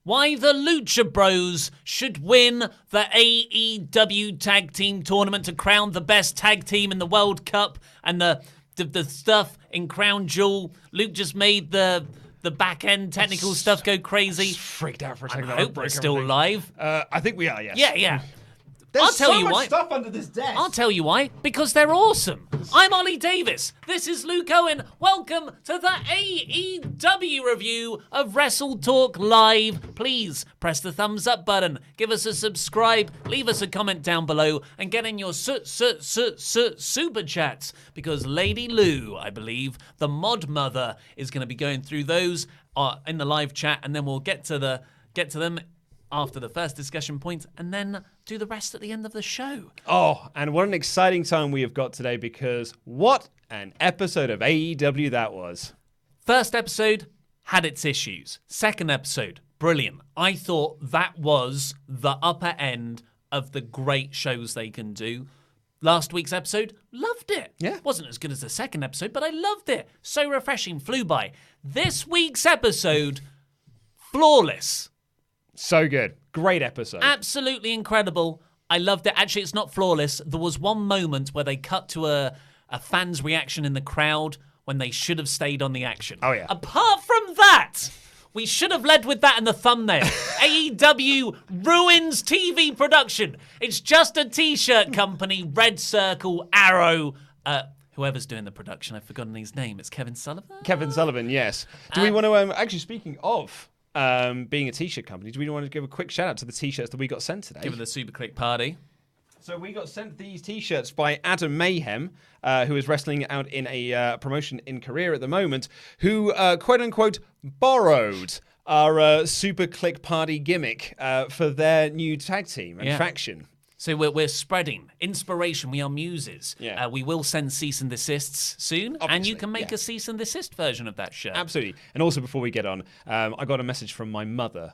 why the Lucha Bros should win the AEW Tag Team Tournament to crown the best tag team in the World Cup, and the stuff in Crown Jewel. Luke just made the back end technical stuff go crazy. Just freaked out for a second. I hope we're still live. I think we are, yes. Yeah. There's so much stuff under this desk. I'll tell you why. Because they're awesome. I'm Ollie Davis. This is Luke Owen. Welcome to the AEW review of WrestleTalk Live. Please press the thumbs up button. Give us a subscribe. Leave us a comment down below. And get in your super chats. Because Lady Lou, I believe, the mod mother, is going to be going through those in the live chat. And then we'll get to them after the first discussion point, and then do the rest at the end of the show. Oh, and what an exciting time we have got today, because what an episode of AEW that was. First episode had its issues. Second episode, brilliant. I thought that was the upper end of the great shows they can do. Last week's episode, loved it. Yeah. Wasn't as good as the second episode, but I loved it. So refreshing, flew by. This week's episode, flawless. So good. Great episode. Absolutely incredible. I loved it. Actually, it's not flawless. There was one moment where they cut to a fan's reaction in the crowd when they should have stayed on the action. Oh, yeah. Apart from that, we should have led with that in the thumbnail. AEW ruins TV production. It's just a t-shirt company, Red Circle, Arrow, whoever's doing the production. I've forgotten his name. It's Kevin Sullivan? Kevin Sullivan, yes. Do we want to, actually, speaking of being a t-shirt company, do we want to give a quick shout out to the t-shirts that we got sent today? Give it the Super Click party. So we got sent these t-shirts by Adam Mayhem, who is wrestling out in a promotion in Korea at the moment, who quote unquote borrowed our Super Click party gimmick for their new tag team and faction. So we're spreading inspiration. We are muses. Yeah. We will send cease and desists soon, Obviously, and you can make a cease and desist version of that shirt. Absolutely. And also, before we get on, I got a message from my mother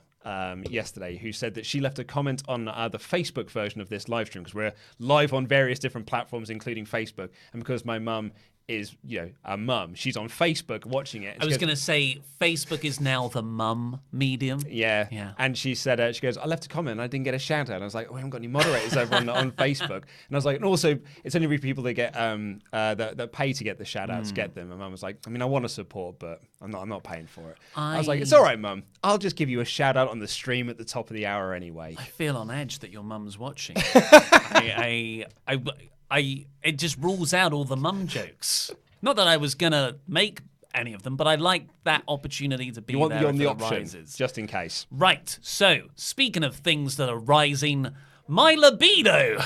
yesterday who said that she left a comment on the Facebook version of this live stream, because we're live on various different platforms, including Facebook. And because my mum is, a mum, she's on Facebook watching it. I was going to say, Facebook is now the mum medium. Yeah. And she said, she goes, I left a comment and I didn't get a shout out. And I was like, we haven't got any moderators over on Facebook. And I was like, and also, it's only people that get that pay to get the shout outs get them. And mum was like, I mean, I want to support, but I'm not paying for it. I was like, it's all right, mum. I'll just give you a shout out on the stream at the top of the hour anyway. I feel on edge that your mum's watching. It just rules out all the mum jokes. Not that I was going to make any of them, but I like that opportunity to be there on the if it option, rises. just in case. Right, so speaking of things that are rising, my libido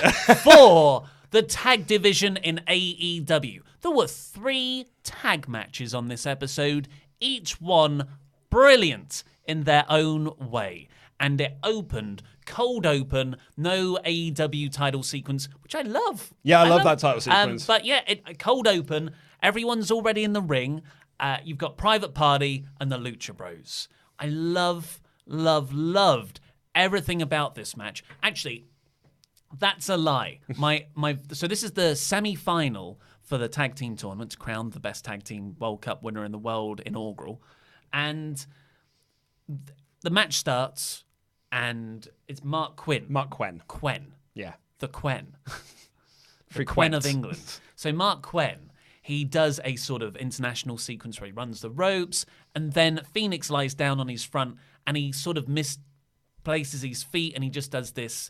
for the tag division in AEW. There were 3 tag matches on this episode, each one brilliant in their own way. And it opened, cold open, no AEW title sequence, which I love. Yeah, I love that title sequence. But yeah, cold open, everyone's already in the ring. You've got Private Party and the Lucha Bros. I loved everything about this match. Actually, that's a lie. So this is the semi-final for the tag team tournament to crown the best tag team World Cup winner in the world, inaugural. And the match starts, and it's Mark Quinn. Quen. Yeah. The Quen. The Quen of England. So Mark Quen, he does a sort of international sequence where he runs the ropes, and then Phoenix lies down on his front, and he sort of misplaces his feet, and he just does this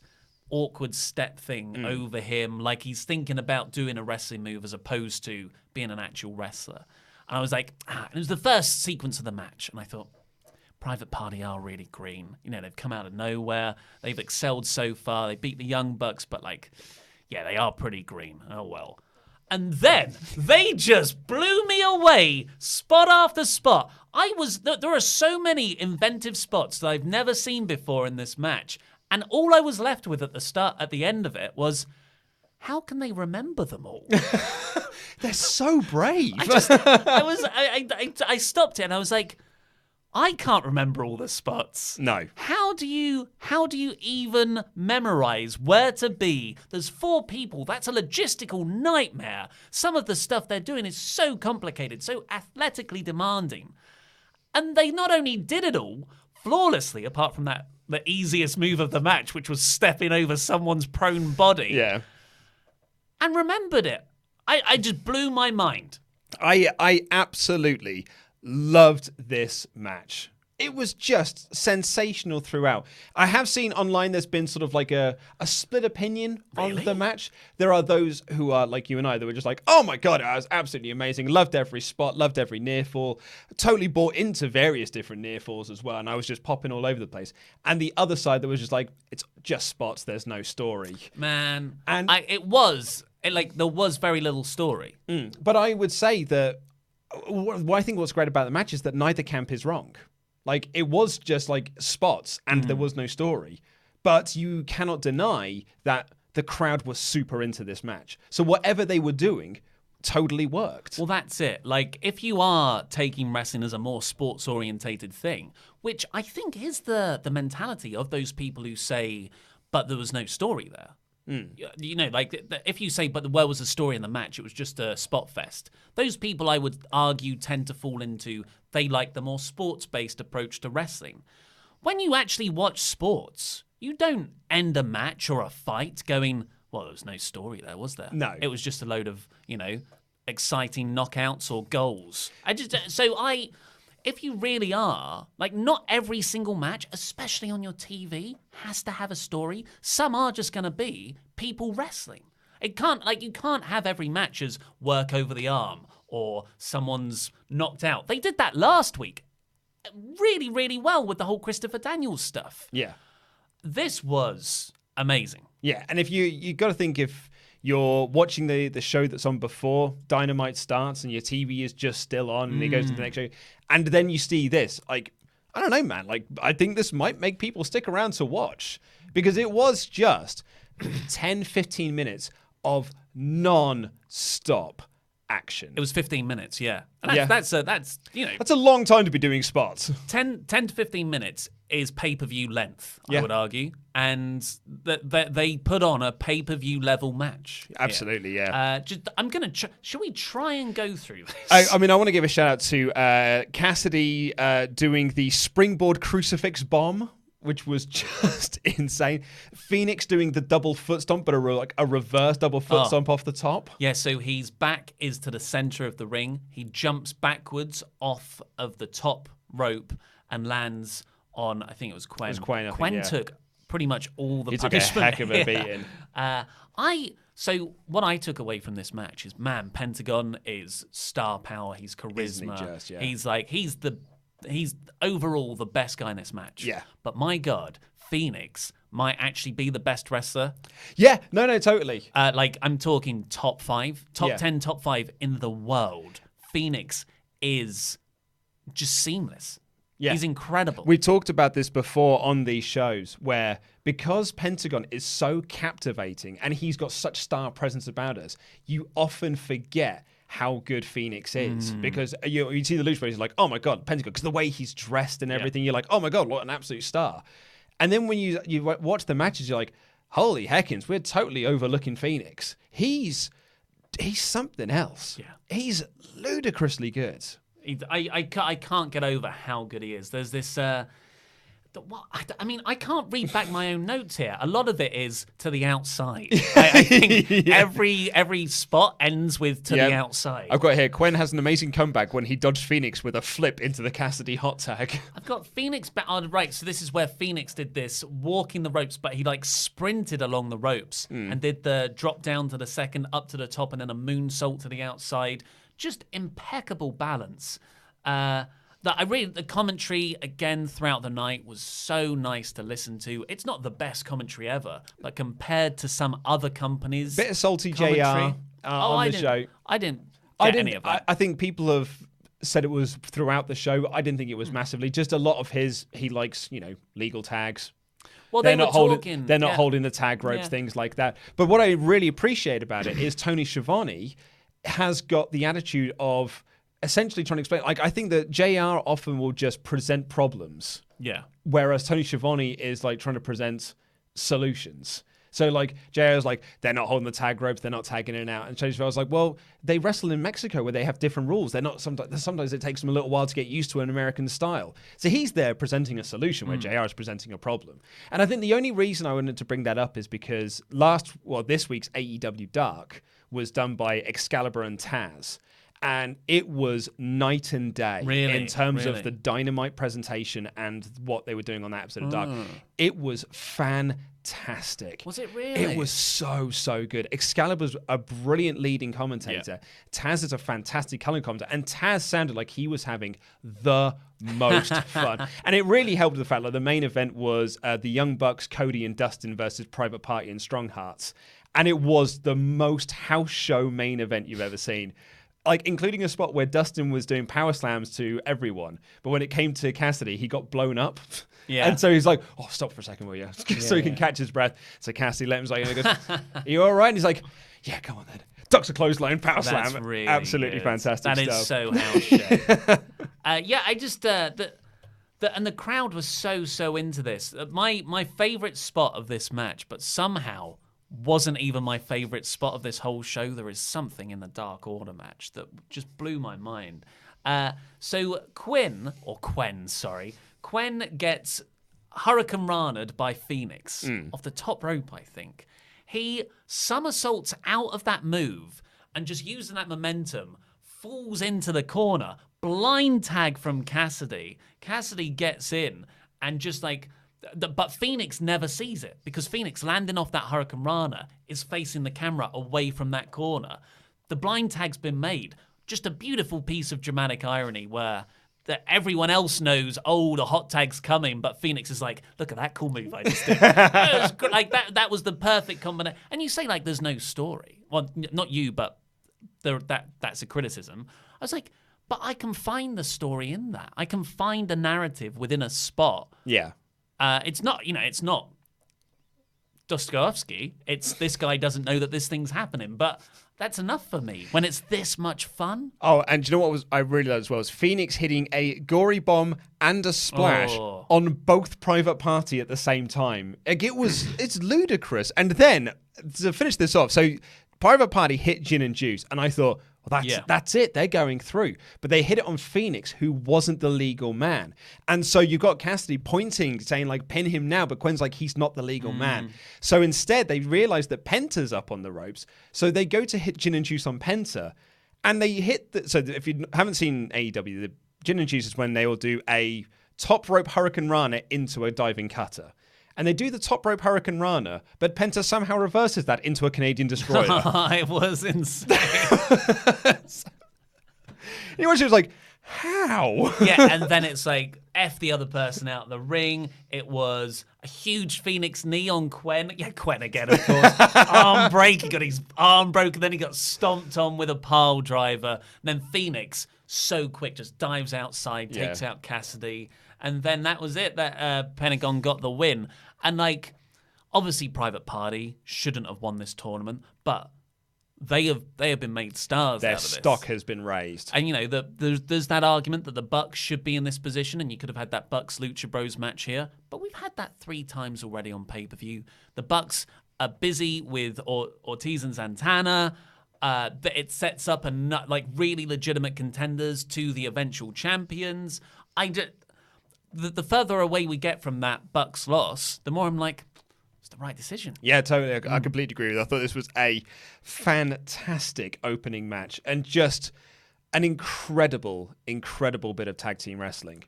awkward step thing over him, like he's thinking about doing a wrestling move as opposed to being an actual wrestler. And I was like, and it was the first sequence of the match, and I thought, Private Party are really green. They've come out of nowhere. They've excelled so far. They beat the Young Bucks, but they are pretty green. Oh, well. And then they just blew me away, spot after spot. There are so many inventive spots that I've never seen before in this match. And all I was left with at the end of it was, how can they remember them all? They're so brave. I stopped it and I was like, I can't remember all the spots. No. How do you even memorize where to be? There's 4 people. That's a logistical nightmare. Some of the stuff they're doing is so complicated, so athletically demanding. And they not only did it all, flawlessly, apart from the easiest move of the match, which was stepping over someone's prone body. Yeah. And remembered it. I just blew my mind. I absolutely loved this match. It was just sensational throughout. I have seen online there's been sort of like a split opinion on the match. There are those who are like you and I that were just like, oh my God, it was absolutely amazing. Loved every spot, loved every near fall. Totally bought into various different near falls as well. And I was just popping all over the place. And the other side that was just like, it's just spots, there's no story. Man, and there was very little story. But I would say that I think what's great about the match is that neither camp is wrong. Like, it was just like spots and there was no story. But you cannot deny that the crowd was super into this match. So whatever they were doing totally worked. Well, that's it. Like, if you are taking wrestling as a more sports-orientated thing, which I think is the mentality of those people who say, but there was no story there. You know, like, if you say, but where was the story in the match? It was just a spot fest. Those people, I would argue, tend to fall into, they like the more sports-based approach to wrestling. When you actually watch sports, you don't end a match or a fight going, well, there was no story there, was there? No. It was just a load of, exciting knockouts or goals. If you really are, like, not every single match, especially on your TV, has to have a story. Some are just going to be people wrestling. You can't have every match as work over the arm or someone's knocked out. They did that last week really, really well with the whole Christopher Daniels stuff. Yeah. This was amazing. Yeah, and if you got to think if you're watching the show that's on before Dynamite starts and your TV is just still on and it goes to the next show, and then you see this, like, I don't know, man. Like, I think this might make people stick around to watch because it was just 10, 15 minutes of non-stop action. It was 15 minutes, yeah. And that's a long time to be doing spots. 10 to 15 minutes is pay-per-view length, I would argue. And they put on a pay-per-view level match. Absolutely, yeah. Shall we try and go through this? I want to give a shout out to Cassidy doing the springboard crucifix bomb, which was just insane. Phoenix doing the double foot stomp, but a reverse double foot stomp off the top. Yeah, so his back is to the center of the ring. He jumps backwards off of the top rope and lands on, I think it was Quen. Quen took pretty much all the punishment. He took a heck of a beating. So what I took away from this match is, man, Pentagon is star power. He's charisma. Isn't he just, yeah. He's overall the best guy in this match. Yeah. But my God, Phoenix might actually be the best wrestler. Yeah, no, totally. I'm talking top 5, top 10, top 5 in the world. Phoenix is just seamless. Yeah. He's incredible. We talked about this before on these shows where because Pentagon is so captivating and he's got such star presence about us, you often forget how good Phoenix is because you see the Lucha Brothers, like, oh my God, Pentagon, because the way he's dressed and everything, you're like, oh my God, what an absolute star. And then when you watch the matches, you're like, holy heckins, we're totally overlooking Phoenix. He's something else. Yeah. He's ludicrously good. I can't get over how good he is. There's this... I can't read back my own notes here. A lot of it is to the outside. I think every spot ends with to the outside. I've got here, Quen has an amazing comeback when he dodged Phoenix with a flip into the Cassidy hot tag. I've got Phoenix back. Oh, right, so this is where Phoenix did this, walking the ropes, but he sprinted along the ropes and did the drop down to the second, up to the top, and then a moonsault to the outside. Just impeccable balance. The commentary again throughout the night was so nice to listen to. It's not the best commentary ever, but compared to some other companies, bit of salty JR on the show. I didn't get any of that. I think people have said it was throughout the show. I didn't think it was massively. Just a lot of he likes legal tags. Well, they're not holding the tag ropes, things like that. But what I really appreciate about it is Tony Schiavone has got the attitude of essentially trying to explain. Like, I think that JR often will just present problems. Yeah. Whereas Tony Schiavone is trying to present solutions. So like JR was like, they're not holding the tag ropes, they're not tagging in and out. And Shady was like, well, they wrestle in Mexico where they have different rules. They're not sometimes it takes them a little while to get used to an American style. So he's there presenting a solution where JR is presenting a problem. And I think the only reason I wanted to bring that up is because this week's AEW Dark was done by Excalibur and Taz. And it was night and day in terms of the Dynamite presentation and what they were doing on that episode of Dark. It was fantastic. Was it really? It was so good. Excalibur's a brilliant leading commentator. Yeah. Taz is a fantastic color commentator. And Taz sounded like he was having the most fun. And it really helped the fact that the main event was the Young Bucks, Cody and Dustin versus Private Party and Strong Hearts. And it was the most house show main event you've ever seen. Like, including a spot where Dustin was doing power slams to everyone. But when it came to Cassidy, he got blown up. Yeah. And so he's like, oh, stop for a second, will you? So he can catch his breath. So Cassidy let him say, and he goes, are you all right? And he's like, yeah, come on then. Ducks a clothesline, power slam. Really absolutely good. Fantastic that stuff. That is so house show. I just... and the crowd was so into this. My favorite spot of this match, but somehow... wasn't even my favorite spot of this whole show. There is something in the Dark Order match that just blew my mind. So Quen gets Hurricane Rana'd by Phoenix off the top rope, I think. He somersaults out of that move and just using that momentum, falls into the corner. Blind tag from Cassidy. Cassidy gets in and just like... But Phoenix never sees it because Phoenix landing off that Hurricane Rana is facing the camera away from that corner. The blind tag's been made. Just a beautiful piece of dramatic irony where everyone else knows, oh, the hot tag's coming, but Phoenix is like, look at that cool move I just did. Like that was the perfect combination. And you say like there's no story. Well, not you, but that's a criticism. I was like, but I can find the story in that. I can find a narrative within a spot. Yeah. It's not Dostoevsky. It's this guy doesn't know that this thing's happening, but that's enough for me when it's this much fun. Oh, and do you know what I really loved as well? Was Phoenix hitting a gory bomb and a splash on both Private Party at the same time. Like, it's ludicrous. And then to finish this off, so Private Party hit Gin and Juice, and I thought, well, that's it. They're going through. But they hit it on Phoenix, who wasn't the legal man. And so you've got Cassidy pointing, saying, like, pin him now. But Quen's like, he's not the legal man. So instead, they realize that Penta's up on the ropes. So they go to hit Gin and Juice on Penta. And they hit... So if you haven't seen AEW, the Gin and Juice is when they will do a top rope Hurricane Rana into a diving cutter. And they do the top rope Hurricane Rana, but Penta somehow reverses that into a Canadian Destroyer. It was insane. You watch it, was like, how? Yeah, and then it's like, F the other person out of the ring. It was a huge Phoenix knee on Quen. Yeah, Quen again, of course. Arm break. He got his arm broken. Then he got stomped on with a pile driver. And then Phoenix, so quick, just dives outside, takes out Cassidy. And then that was it. That Pentagon got the win. And like, obviously, Private Party shouldn't have won this tournament, but they have been made stars. Their out of this. stock has been raised. And you know, there's that argument that the Bucks should be in this position, and you could have had that Bucks Lucha Bros match here. But we've had that 3 times already on pay-per-view. The Bucks are busy with Ortiz and Santana. It sets up like really legitimate contenders to the eventual champions. The further away we get from that Bucks loss, the more I'm like, it's the right decision. Yeah, totally. I completely agree with you. I thought this was a fantastic opening match and just an incredible bit of tag team wrestling.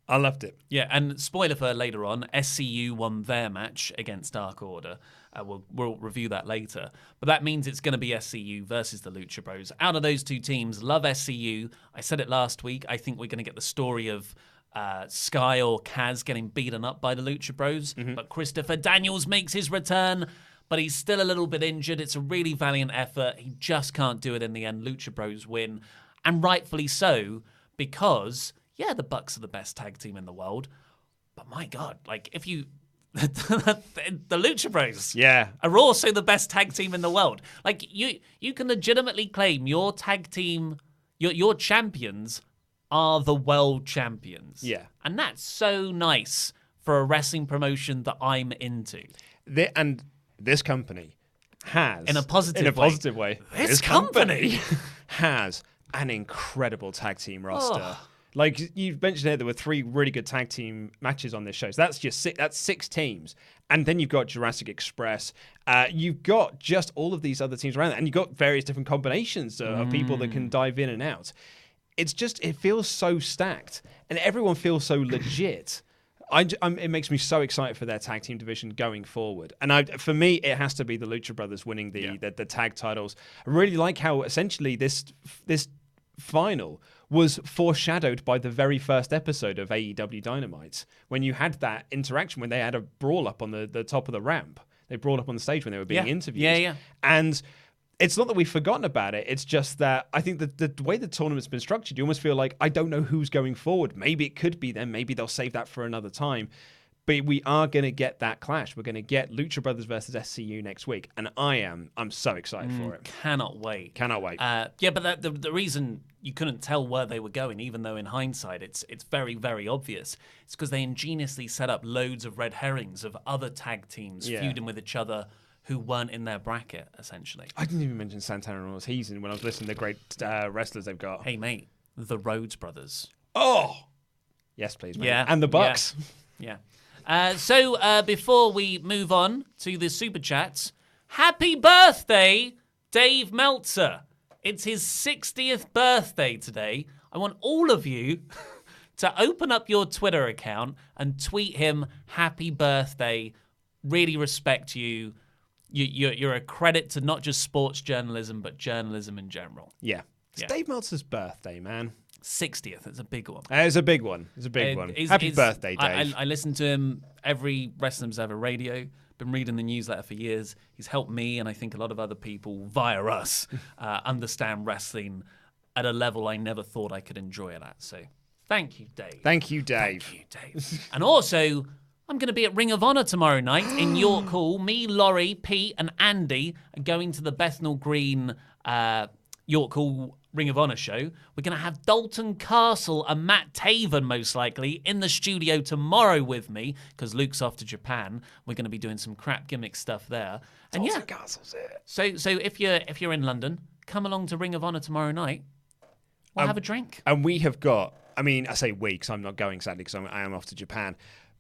I loved it. Yeah, and spoiler for later on, SCU won their match against Dark Order. We'll review that later. But that means it's going to be SCU versus the Lucha Bros. Out of those two teams, love SCU. I said it last week. I think we're going to get the story of Sky or Kaz getting beaten up by the Lucha Bros. But Christopher Daniels makes his return, but he's still a little bit injured. It's a really valiant effort. He just can't do it in the end. Lucha Bros win, and rightfully so, because, yeah, the Bucks are the best tag team in the world. But my God, like, if you... the Lucha Bros are also the best tag team in the world. Like, you can legitimately claim your tag team, your champions are the world champions. Yeah. And that's so nice for a wrestling promotion that I'm into. And this company has... In a positive way. This company has an incredible tag team roster. Oh. Like you mentioned here, there were 3 really good tag team matches on this show. So that's just that's 6 teams. And then you've got Jurassic Express. You've got just all of these other teams around there. And you've got various different combinations of people that can dive in and out. It's just, it feels so stacked. And everyone feels so legit. It makes me so excited for their tag team division going forward. And for me, it has to be the Lucha Brothers winning the tag titles. I really like how essentially this final was foreshadowed by the very first episode of AEW Dynamite, when you had that interaction when they had a brawl up on the top of the ramp. They brawled up on the stage when they were being interviewed. Yeah. And it's not that we've forgotten about it. It's just that I think that the way the tournament's been structured, you almost feel like, I don't know who's going forward. Maybe it could be them. Maybe they'll save that for another time. But we are going to get that clash. We're going to get Lucha Brothers versus SCU next week. And I'm so excited for it. Cannot wait. But the reason you couldn't tell where they were going, even though in hindsight it's very, very obvious, it's because they ingeniously set up loads of red herrings of other tag teams feuding with each other who weren't in their bracket, essentially. I didn't even mention Santana and Ortiz when I was listening to the great wrestlers they've got. Hey, mate, the Rhodes Brothers. Oh! Yes, please, mate. Yeah. And the Bucks. Yeah. So before we move on to the Super Chats, happy birthday, Dave Meltzer. It's his 60th birthday today. I want all of you to open up your Twitter account and tweet him happy birthday. Really respect you. You're a credit to not just sports journalism, but journalism in general. Yeah. It's Dave Meltzer's birthday, man. 60th. It's a big one. It's a big one. Happy birthday, Dave. I listen to him every Wrestling Observer Radio. Been reading the newsletter for years. He's helped me, and I think a lot of other people via us, understand wrestling at a level I never thought I could enjoy it at. So thank you, Dave. Thank you, Dave. And also, I'm going to be at Ring of Honor tomorrow night in York Hall. Me, Laurie, Pete, and Andy are going to the Bethnal Green York Hall Ring of Honor show. We're going to have Dalton Castle and Matt Taven, most likely, in the studio tomorrow with me, because Luke's off to Japan. We're going to be doing some crap gimmick stuff there. And Dalton Castle's here. So if you're in London, come along to Ring of Honor tomorrow night. We'll have a drink. And we have got, I say we, because I'm not going, sadly, because I am off to Japan.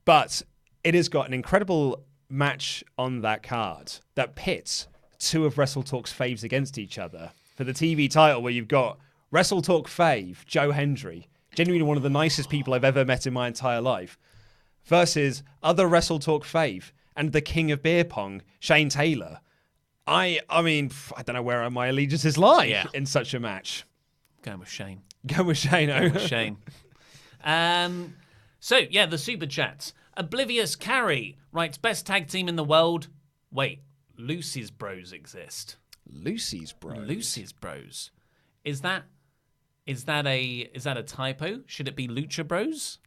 But it has got an incredible match on that card that pits 2 of WrestleTalk's faves against each other for the TV title, where you've got WrestleTalk fave, Joe Hendry, genuinely one of the nicest people I've ever met in my entire life, versus other WrestleTalk fave and the king of beer pong, Shane Taylor. I don't know where my allegiances lie in such a match. Going with Shane. Shane. The Super Chats. Oblivious Carrie writes, best tag team in the world. Wait, Lucy's Bros exist. Lucy's Bros. Is that a typo? Should it be Lucha Bros?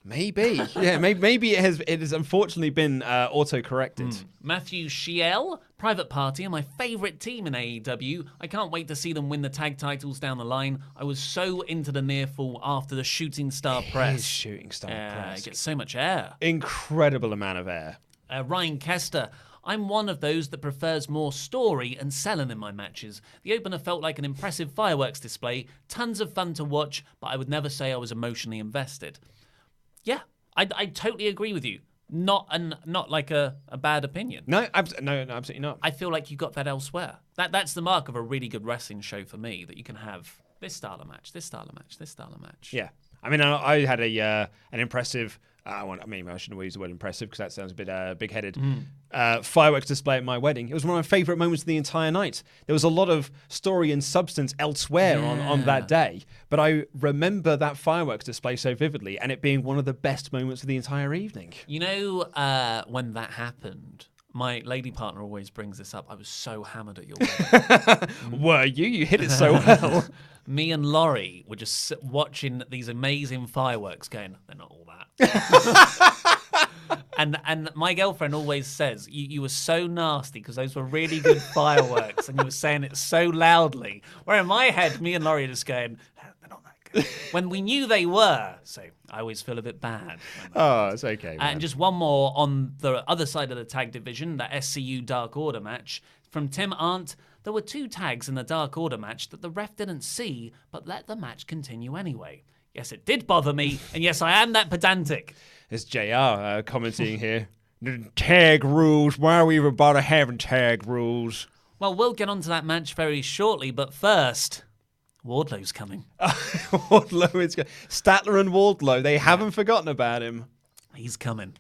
Maybe. Yeah, maybe it has unfortunately been auto-corrected. Matthew Shiel, Private Party are my favourite team in AEW. I can't wait to see them win the tag titles down the line. I was so into the near fall after the Shooting Star Press. Shooting Star Press. It gets so much air. Incredible amount of air. Ryan Kester, I'm one of those that prefers more story and selling in my matches. The opener felt like an impressive fireworks display, tons of fun to watch, but I would never say I was emotionally invested. Yeah, I totally agree with you. Not like a bad opinion. No, absolutely not. I feel like you got that elsewhere. That's the mark of a really good wrestling show for me, that you can have this style of match, this style of match, this style of match. Yeah. I had an impressive... I shouldn't use the word impressive because that sounds a bit big-headed. Fireworks display at my wedding. It was one of my favourite moments of the entire night. There was a lot of story and substance elsewhere on that day, but I remember that fireworks display so vividly, and it being one of the best moments of the entire evening. You know, when that happened, my lady partner always brings this up. I was so hammered at your wedding. Were you? You hit it so well. Me and Laurie were just watching these amazing fireworks going, they're not all that. and my girlfriend always says, you were so nasty because those were really good fireworks and you were saying it so loudly. Where in my head, me and Laurie are just going, they're not that when we knew they were. So I always feel a bit bad. Oh, it's okay, man. And just one more on the other side of the tag division, the SCU Dark Order match. From Tim Arndt, there were 2 tags in the Dark Order match that the ref didn't see, but let the match continue anyway. Yes, it did bother me, and yes, I am that pedantic. It's JR commenting here. Tag rules. Why are we even bother having tag rules? Well, we'll get onto that match very shortly, but first, Wardlow's coming. Wardlow is Statler and Wardlow. They haven't forgotten about him. He's coming.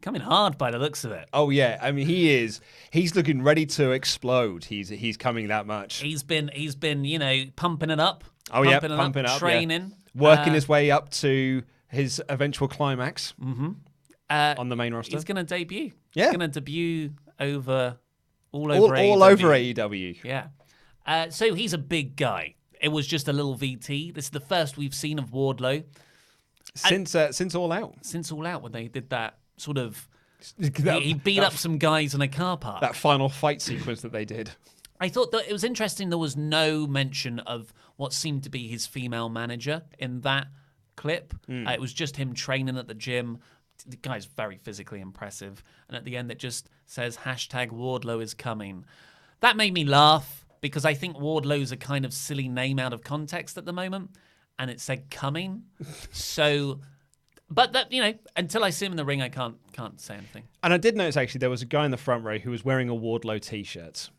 Coming hard by the looks of it. Oh yeah, I mean he is. He's looking ready to explode. He's coming that much. He's been pumping it up. Oh yeah, pumping up, training, working his way up to his eventual climax on the main roster. He's going to debut. Yeah, he's going to debut over all over AEW. Yeah. So he's a big guy. It was just a little VT. This is the first we've seen of Wardlow since All Out. Since All Out, when they did that sort of, he beat up some guys in a car park. That final fight sequence that they did. I thought that it was interesting. There was no mention of what seemed to be his female manager in that clip. It was just him training at the gym. The guy's very physically impressive. And at the end, it just says #Wardlow is coming. That made me laugh because I think Wardlow's a kind of silly name out of context at the moment. And it said coming. So, but that, until I see him in the ring, I can't say anything. And I did notice actually there was a guy in the front row who was wearing a Wardlow t-shirt.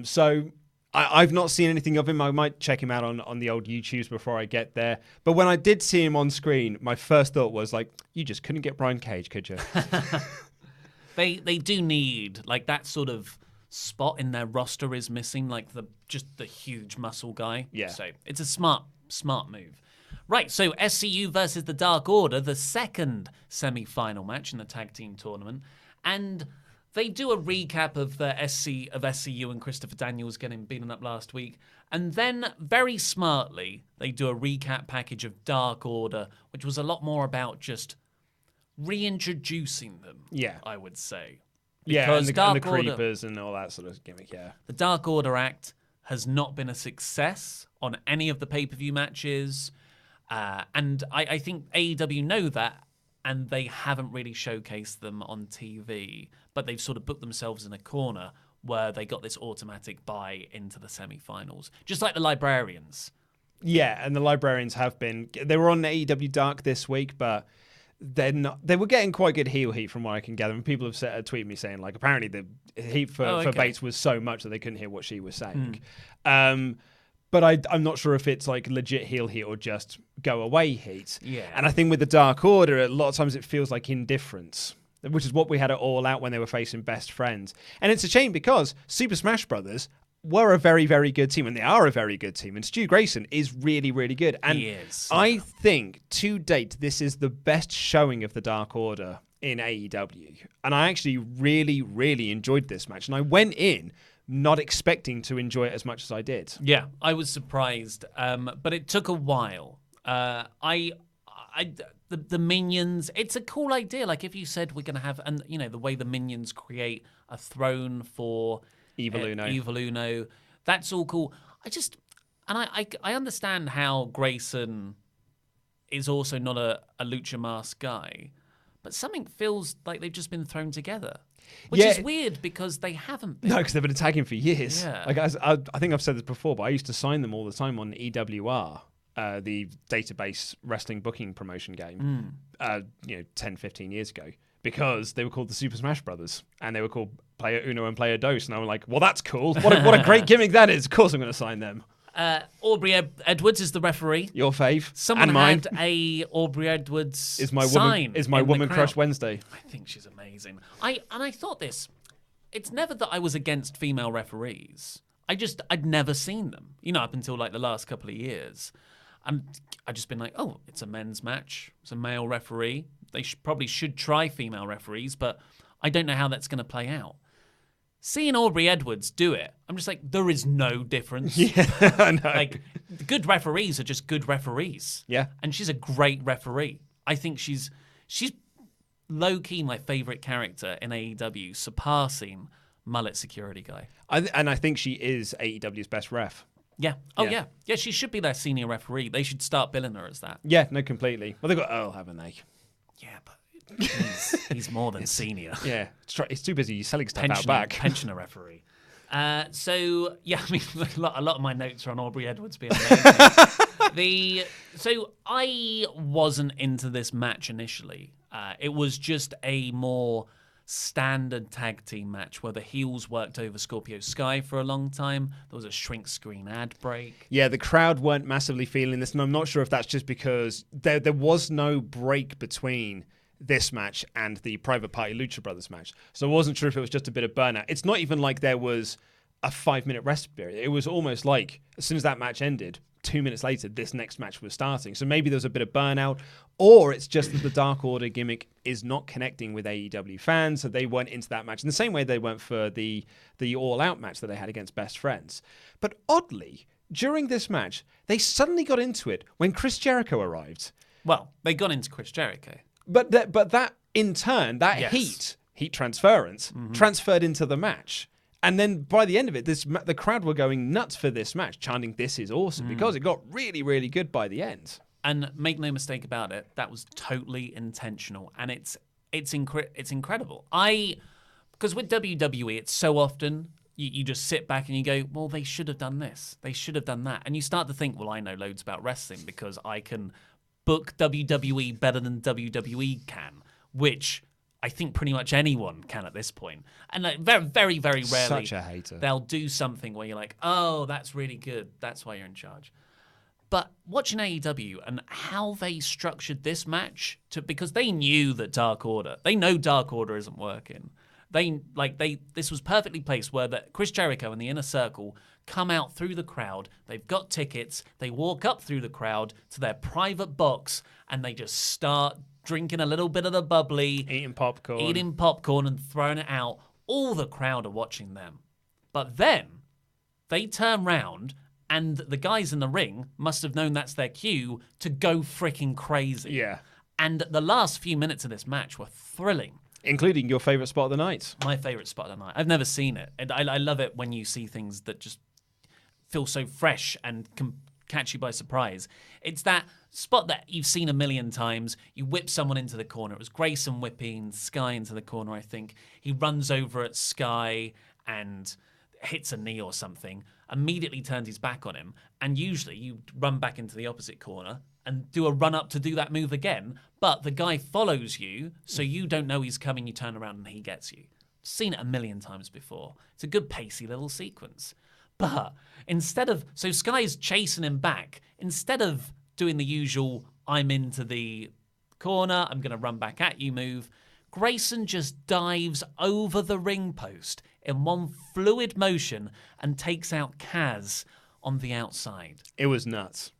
So I've not seen anything of him. I might check him out on the old YouTubes before I get there. But when I did see him on screen, my first thought was like, you just couldn't get Brian Cage, could you? They do need like that sort of spot in their roster is missing, like the huge muscle guy. Yeah. So it's a smart move. Right, so SCU versus the Dark Order, the second semi-final match in the tag team tournament. And they do a recap of the SCU and Christopher Daniels getting beaten up last week. And then, very smartly, they do a recap package of Dark Order, which was a lot more about just reintroducing them, I would say. Because and the creepers and all that sort of gimmick, The Dark Order Act has not been a success on any of the pay-per-view matches. And I think AEW know that, and they haven't really showcased them on TV, but they've sort of booked themselves in a corner where they got this automatic buy into the semi-finals, just like the Librarians. Yeah, and the Librarians they were on AEW Dark this week, but they were getting quite good heel heat from what I can gather, and people have tweeted me saying, like, apparently the heat for Bates was so much that they couldn't hear what she was saying. But I'm not sure if it's like legit heel heat or just go away heat. Yeah. And I think with the Dark Order, a lot of times it feels like indifference, which is what we had at All Out when they were facing Best Friends. And it's a shame because Super Smash Brothers were a very, very good team, and they are a very good team. And Stu Grayson is really, really good. And he is. I think to date, this is the best showing of the Dark Order in AEW. And I actually really, really enjoyed this match. And I went in not expecting to enjoy it as much as I did. Yeah, I was surprised, but it took a while. The minions, it's a cool idea. Like if you said we're going to have, and the way the minions create a throne for Evil Uno, that's all cool. I understand how Grayson is also not a Lucha Mask guy, but something feels like they've just been thrown together. Which is weird because they haven't been. No, because they've been attacking for years. Yeah. Like I think I've said this before, but I used to sign them all the time on EWR, the database wrestling booking promotion game, 10, 15 years ago, because they were called the Super Smash Brothers, and they were called Player Uno and Player Dos, and I was like, well, that's cool. What a great gimmick that is. Of course I'm going to sign them. Aubrey Edwards is the referee. Your fave. Someone and mine. had a Aubrey Edwards is my sign woman crush Wednesday. I think she's amazing. I thought this. It's never that I was against female referees. I'd never seen them. Up until like the last couple of years. And I've just been like, oh, it's a men's match. It's a male referee. They probably should try female referees, but I don't know how that's going to play out. Seeing Aubrey Edwards do it, I'm just like, there is no difference. Yeah, I know. Like, good referees are just good referees. Yeah. And she's a great referee. I think she's low-key my favorite character in AEW, surpassing Mullet Security Guy. And I think she is AEW's best ref. Yeah. Oh, yeah. Yeah, she should be their senior referee. They should start billing her as that. Yeah, no, completely. Well, they've got Earl, haven't they? Yeah, but he's more than senior. Yeah, it's too busy selling stuff out back. Pensioner referee. So, yeah, I mean, a lot of my notes are on Aubrey Edwards being amazing. So I wasn't into this match initially. It was just a more standard tag team match where the heels worked over Scorpio Sky for a long time. There was a shrink screen ad break. Yeah, the crowd weren't massively feeling this, and I'm not sure if that's just because there was no break between this match and the Private Party Lucha Brothers match. So I wasn't sure if it was just a bit of burnout. It's not even like there was a 5-minute rest period. It was almost like as soon as that match ended, 2 minutes later, this next match was starting. So maybe there was a bit of burnout, or it's just that the Dark Order gimmick is not connecting with AEW fans, so they weren't into that match in the same way they weren't for the All Out match that they had against Best Friends. But oddly, during this match, they suddenly got into it when Chris Jericho arrived. Well, they got into Chris Jericho. But that in turn, heat transference, transferred into the match. And then by the end of it, the crowd were going nuts for this match, chanting, "This is awesome," because it got really, really good by the end. And make no mistake about it, that was totally intentional. And it's incredible. Because with WWE, it's so often you just sit back and you go, well, they should have done this. They should have done that. And you start to think, well, I know loads about wrestling because I can book WWE better than WWE can, which I think pretty much anyone can at this point. And like very, very, very rarely, Such a hater. They'll do something where you're like, oh, that's really good. That's why you're in charge. But watching AEW and how they structured this match, because they knew that they know Dark Order isn't working. This was perfectly placed where Chris Jericho and the Inner Circle come out through the crowd. They've got tickets. They walk up through the crowd to their private box and they just start drinking a little bit of the bubbly, eating popcorn and throwing it out. All the crowd are watching them. But then they turn round and the guys in the ring must have known that's their cue to go freaking crazy. Yeah. And the last few minutes of this match were thrilling. Including your favourite spot of the night. My favourite spot of the night. I've never seen it. And I love it when you see things that just feel so fresh and can catch you by surprise. It's that spot that you've seen a million times. You whip someone into the corner. It was Grayson whipping Sky into the corner, I think. He runs over at Sky and hits a knee or something, immediately turns his back on him, and usually you run back into the opposite corner and do a run-up to do that move again, but the guy follows you, so you don't know he's coming, you turn around and he gets you. Seen it a million times before. It's a good pacey little sequence. But so Sky's chasing him back, instead of doing the usual, I'm into the corner, I'm going to run back at you move, Grayson just dives over the ring post in one fluid motion and takes out Kaz on the outside. It was nuts.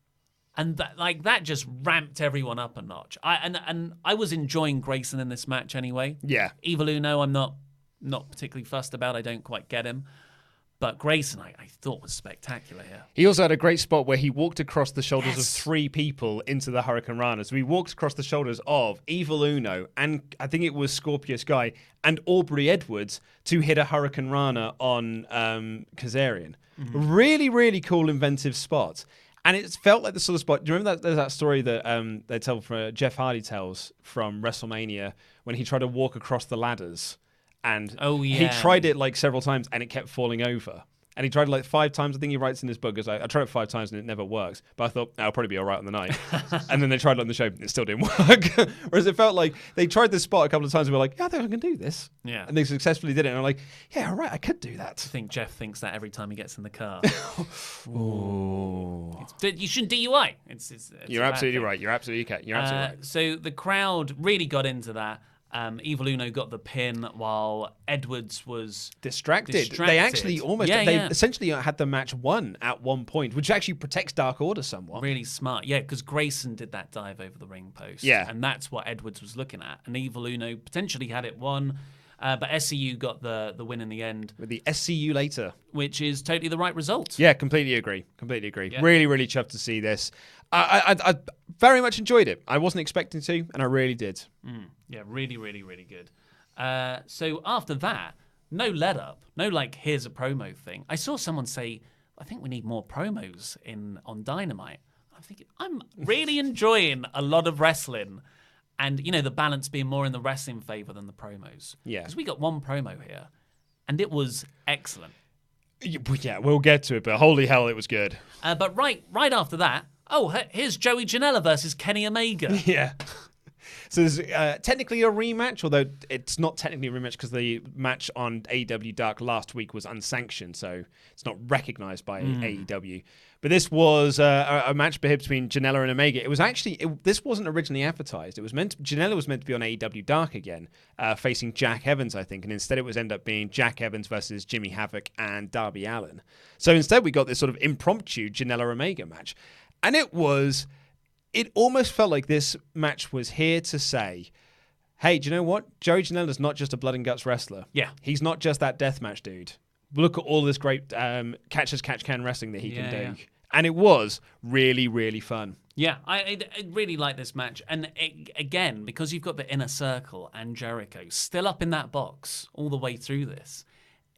And that just ramped everyone up a notch. I was enjoying Grayson in this match anyway. Yeah. Evil Uno, I'm not particularly fussed about. I don't quite get him. But Grayson, I thought was spectacular here. He also had a great spot where he walked across the shoulders of 3 people into the Hurricane Rana. So he walked across the shoulders of Evil Uno, and I think it was Scorpio Sky, and Aubrey Edwards to hit a Hurricane Rana on Kazarian. Mm-hmm. Really, really cool, inventive spot. And it felt like the sort of spot. Do you remember there's that story that they tell from Jeff Hardy tells from WrestleMania when he tried to walk across the ladders? And he tried it like several times and it kept falling over. And he tried it like 5 times. I think he writes in his book, I tried it 5 times and it never works. But I thought, I'll probably be all right on the night. And then they tried it on the show and it still didn't work. Whereas it felt like they tried this spot a couple of times and were like, yeah, I think I can do this. Yeah. And they successfully did it. And I'm like, yeah, all right, I could do that. I think Jeff thinks that every time he gets in the car. Ooh. You shouldn't DUI. You're absolutely right. You're absolutely okay. You're absolutely right. So the crowd really got into that. Evil Uno got the pin while Edwards was distracted. They actually essentially had the match won at one point, which actually protects Dark Order somewhat. Really smart. Yeah, because Grayson did that dive over the ring post. Yeah. And that's what Edwards was looking at. And Evil Uno potentially had it won, but SCU got the win in the end. With the SCU later. Which is totally the right result. Yeah, completely agree. Yeah. Really, really chuffed to see this. I very much enjoyed it. I wasn't expecting to, and I really did. Yeah, really, really, really good. So after that, no let up, no here's a promo thing. I saw someone say I think we need more promos on Dynamite. I'm thinking, I'm really enjoying a lot of wrestling. And, the balance being more in the wrestling favor than the promos. Yeah. Because we got one promo here, and it was excellent. Yeah, we'll get to it, but holy hell, it was good. But right after that, here's Joey Janela versus Kenny Omega. Yeah. So there's technically a rematch, although it's not technically a rematch because the match on AEW Dark last week was unsanctioned, so it's not recognized by AEW. But this was a match between Janela and Omega. It was actually this wasn't originally advertised. Janela was meant to be on AEW Dark again, facing Jack Evans, I think, and instead it was end up being Jack Evans versus Jimmy Havoc and Darby Allin. So instead we got this sort of impromptu Janela Omega match, and it almost felt like this match was here to say, hey, do you know what? Joey Janela's not just a blood and guts wrestler. Yeah. He's not just that deathmatch dude. Look at all this great catch-as-catch-can wrestling that he can do. Yeah. And it was really, really fun. Yeah, I really like this match. And again, because you've got the Inner Circle and Jericho still up in that box all the way through this,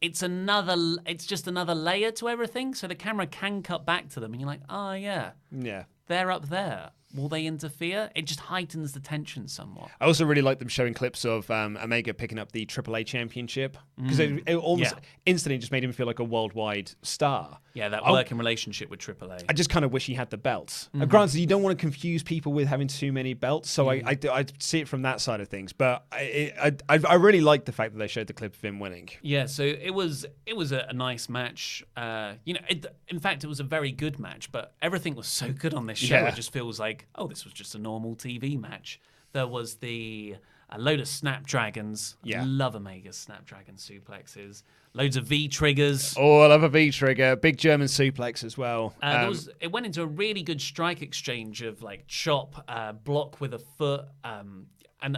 it's just another layer to everything. So the camera can cut back to them and you're like, oh, yeah. Yeah. They're up there. Will they interfere? It just heightens the tension somewhat. I also really like them showing clips of Omega picking up the AAA championship because it almost instantly just made him feel like a worldwide star. Yeah, that working relationship with AAA. I just kind of wish he had the belts. Granted, you don't want to confuse people with having too many belts, so I see it from that side of things. But I really like the fact that they showed the clip of him winning. Yeah, so it was a nice match. In fact, it was a very good match. But everything was so good on this show. Yeah. It just feels like, this was just a normal TV match. There was a load of Snapdragons. Yeah. I love Omega's Snapdragon suplexes. Loads of V-triggers. Oh, I love a V-trigger. Big German suplex as well. It went into a really good strike exchange of chop, block with a foot, and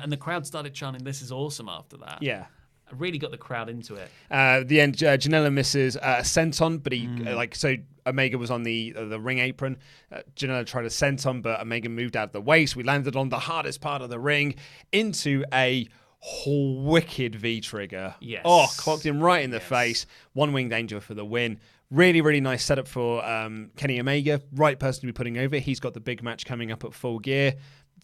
the crowd started chanting, "This is awesome!" after that. Yeah. I really got the crowd into it. The end, Janela misses a senton, but so Omega was on the ring apron. Janela tried a senton, but Omega moved out of the way, so we landed on the hardest part of the ring into a wicked V-trigger. Yes. Oh, clocked him right in the face. One-winged angel for the win. Really, really nice setup for Kenny Omega. Right person to be putting over. He's got the big match coming up at Full Gear.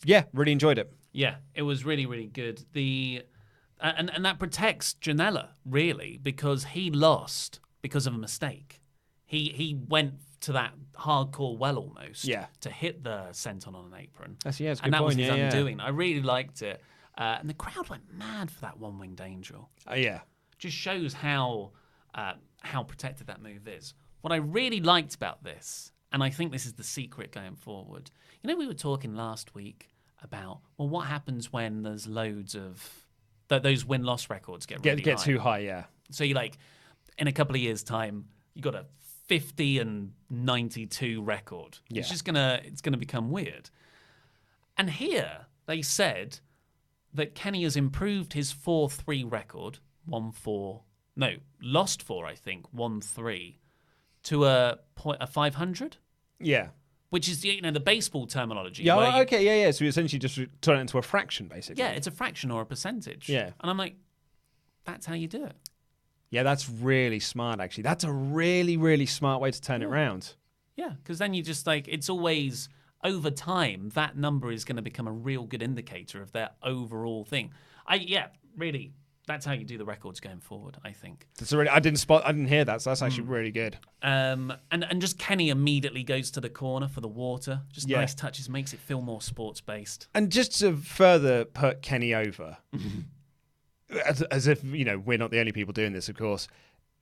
Yeah, really enjoyed it. Yeah, it was really, really good. And that protects Janela, really, because he lost because of a mistake. He went to that hardcore well almost to hit the senton on an apron. That's a good and that point. Was his undoing. I really liked it. And the crowd went mad for that one-winged angel. Yeah. Just shows how protected that move is. What I really liked about this, and I think this is the secret going forward, we were talking last week about, what happens when there's loads of... those win-loss records get really high. Too high, yeah. So you in a couple of years' time, you got a 50-92 record. Yeah. It's gonna become weird. And here they said that Kenny has improved his 4-3 record, lost 4, I think, 1-3, to a 500. Yeah. Which is the baseball terminology. Yeah, okay, yeah. So you essentially just turn it into a fraction, basically. Yeah, it's a fraction or a percentage. Yeah. And I'm like, that's how you do it. Yeah, that's really smart, actually. That's a really, really smart way to turn it around. Yeah, because then you just it's always, over time, that number is going to become a real good indicator of their overall thing. Really, that's how you do the records going forward, I think. I didn't hear that, so that's actually really good. And just Kenny immediately goes to the corner for the water. Just nice touches, makes it feel more sports-based. And just to further put Kenny over, as if, we're not the only people doing this, of course,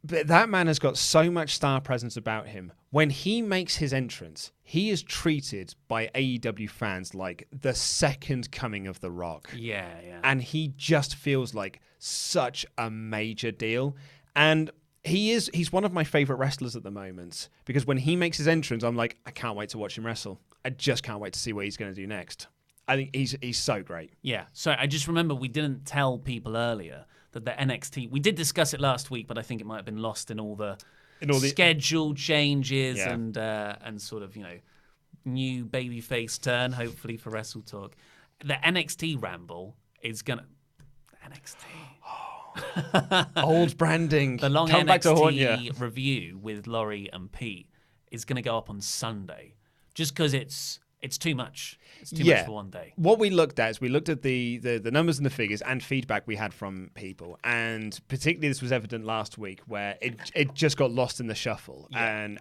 but that man has got so much star presence about him. When he makes his entrance, he is treated by AEW fans like the second coming of The Rock. Yeah. And he just feels like such a major deal. And he's one of my favorite wrestlers at the moment, because when he makes his entrance, I'm like, I can't wait to watch him wrestle. I just can't wait to see what he's going to do next. I think he's so great. Yeah. So I just remember we didn't tell people earlier that the NXT, we did discuss it last week, but I think it might have been lost in all the schedule changes and sort of, new babyface turn, hopefully, for WrestleTalk. The NXT ramble is going to... NXT. Old branding. The long Come back to haunt you. NXT review with Laurie and Pete is going to go up on Sunday, just because it's too much. It's too much for one day. What we looked at is we looked at the numbers and the figures and feedback we had from people, and particularly this was evident last week where it just got lost in the shuffle, and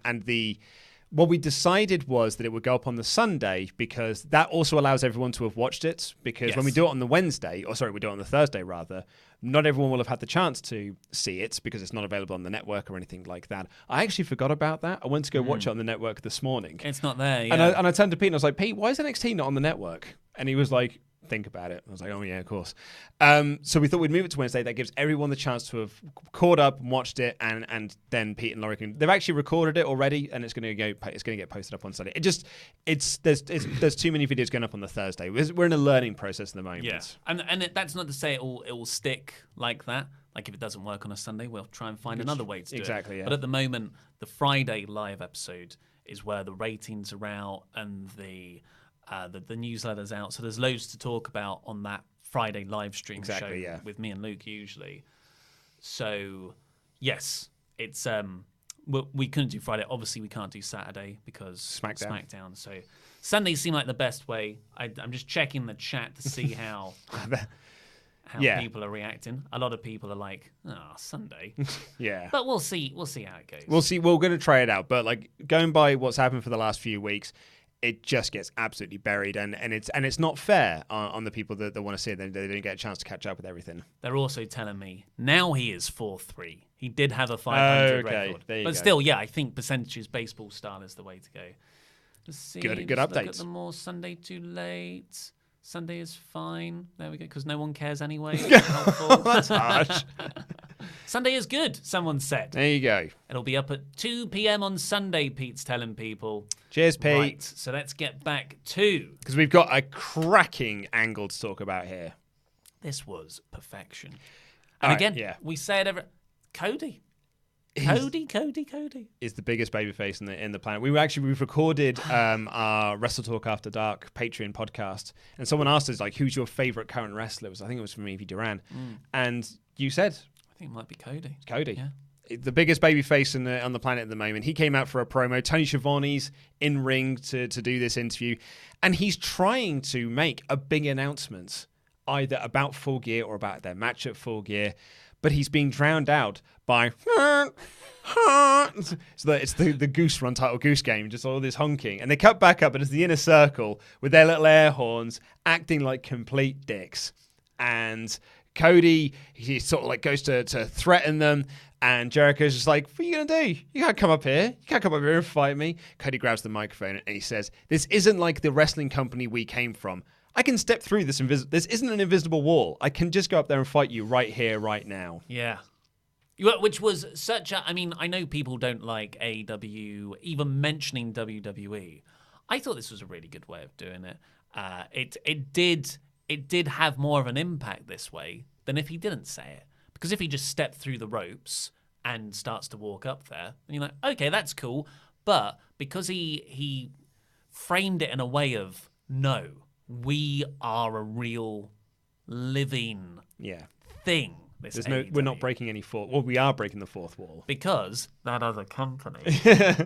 what we decided was that it would go up on the Sunday because that also allows everyone to have watched it. Because when we do it on the Wednesday, we do it on the Thursday rather, not everyone will have had the chance to see it because it's not available on the network or anything like that. I actually forgot about that. I went to go watch it on the network this morning. It's not there, And I turned to Pete and I was like, Pete, why is NXT not on the network? And he was like, think about it. I was like, oh yeah, of course. So we thought we'd move it to Wednesday. That gives everyone the chance to have caught up and watched it, and then Pete and Laurie they've actually recorded it already, and it's going to get posted up on Sunday. There's too many videos going up on the Thursday. We're in a learning process at the moment. Yeah, and that's not to say it will stick like that. Like if it doesn't work on a Sunday, we'll try and find another way to do it. Exactly. Yeah. But at the moment, the Friday live episode is where the ratings are out and the newsletter's out, so there's loads to talk about on that Friday live stream show with me and Luke usually. So yes, it's we couldn't do Friday. Obviously, we can't do Saturday because SmackDown. So Sundays seem like the best way. I'm just checking the chat to see how people are reacting. A lot of people are like, "Oh, Sunday." Yeah, but we'll see. We'll see how it goes. We'll see. We're going to try it out, but like going by what's happened for the last few weeks, it just gets absolutely buried, and it's not fair on the people that want to see it. They don't get a chance to catch up with everything. They're also telling me now he is 4-3. He did have a 500 record, but still, I think percentages, baseball style is the way to go. Let's see. Good updates. Look at them more. Sunday too late. Sunday is fine. There we go, because no one cares anyway. That's harsh. Sunday is good, someone said. There you go. It'll be up at 2 p.m. on Sunday, Pete's telling people. Cheers, Pete. Right, so let's get back to... Because we've got a cracking angle to talk about here. This was perfection. And again, we say it every... Cody is the biggest babyface in the planet. We've recorded our WrestleTalk After Dark Patreon podcast, and someone asked us like, "Who's your favorite current wrestler?" I think it was from Evie Duran, and you said, "I think it might be Cody." It's Cody, the biggest babyface on the planet at the moment. He came out for a promo. Tony Schiavone's in ring to do this interview, and he's trying to make a big announcement either about Full Gear or about their match at Full Gear. But he's being drowned out by so it's the goose from Untitled Goose Game, just all this honking. And they cut back up, and it's the Inner Circle with their little air horns acting like complete dicks. And Cody, he sort of like goes to threaten them, and Jericho's just like, "What are you going to do? You can't come up here. You can't come up here and fight me." Cody grabs the microphone and he says, "This isn't like the wrestling company we came from. I can step through this. This isn't an invisible wall. I can just go up there and fight you right here, right now." Yeah. Which was such a... I mean, I know people don't like AEW, even mentioning WWE. I thought this was a really good way of doing it. It did have more of an impact this way than if he didn't say it. Because if he just stepped through the ropes and starts to walk up there, and you're like, okay, that's cool. But because he framed it in a way of, no, we are a real living thing. We're not breaking any fourth. Well, we are breaking the fourth wall because that other company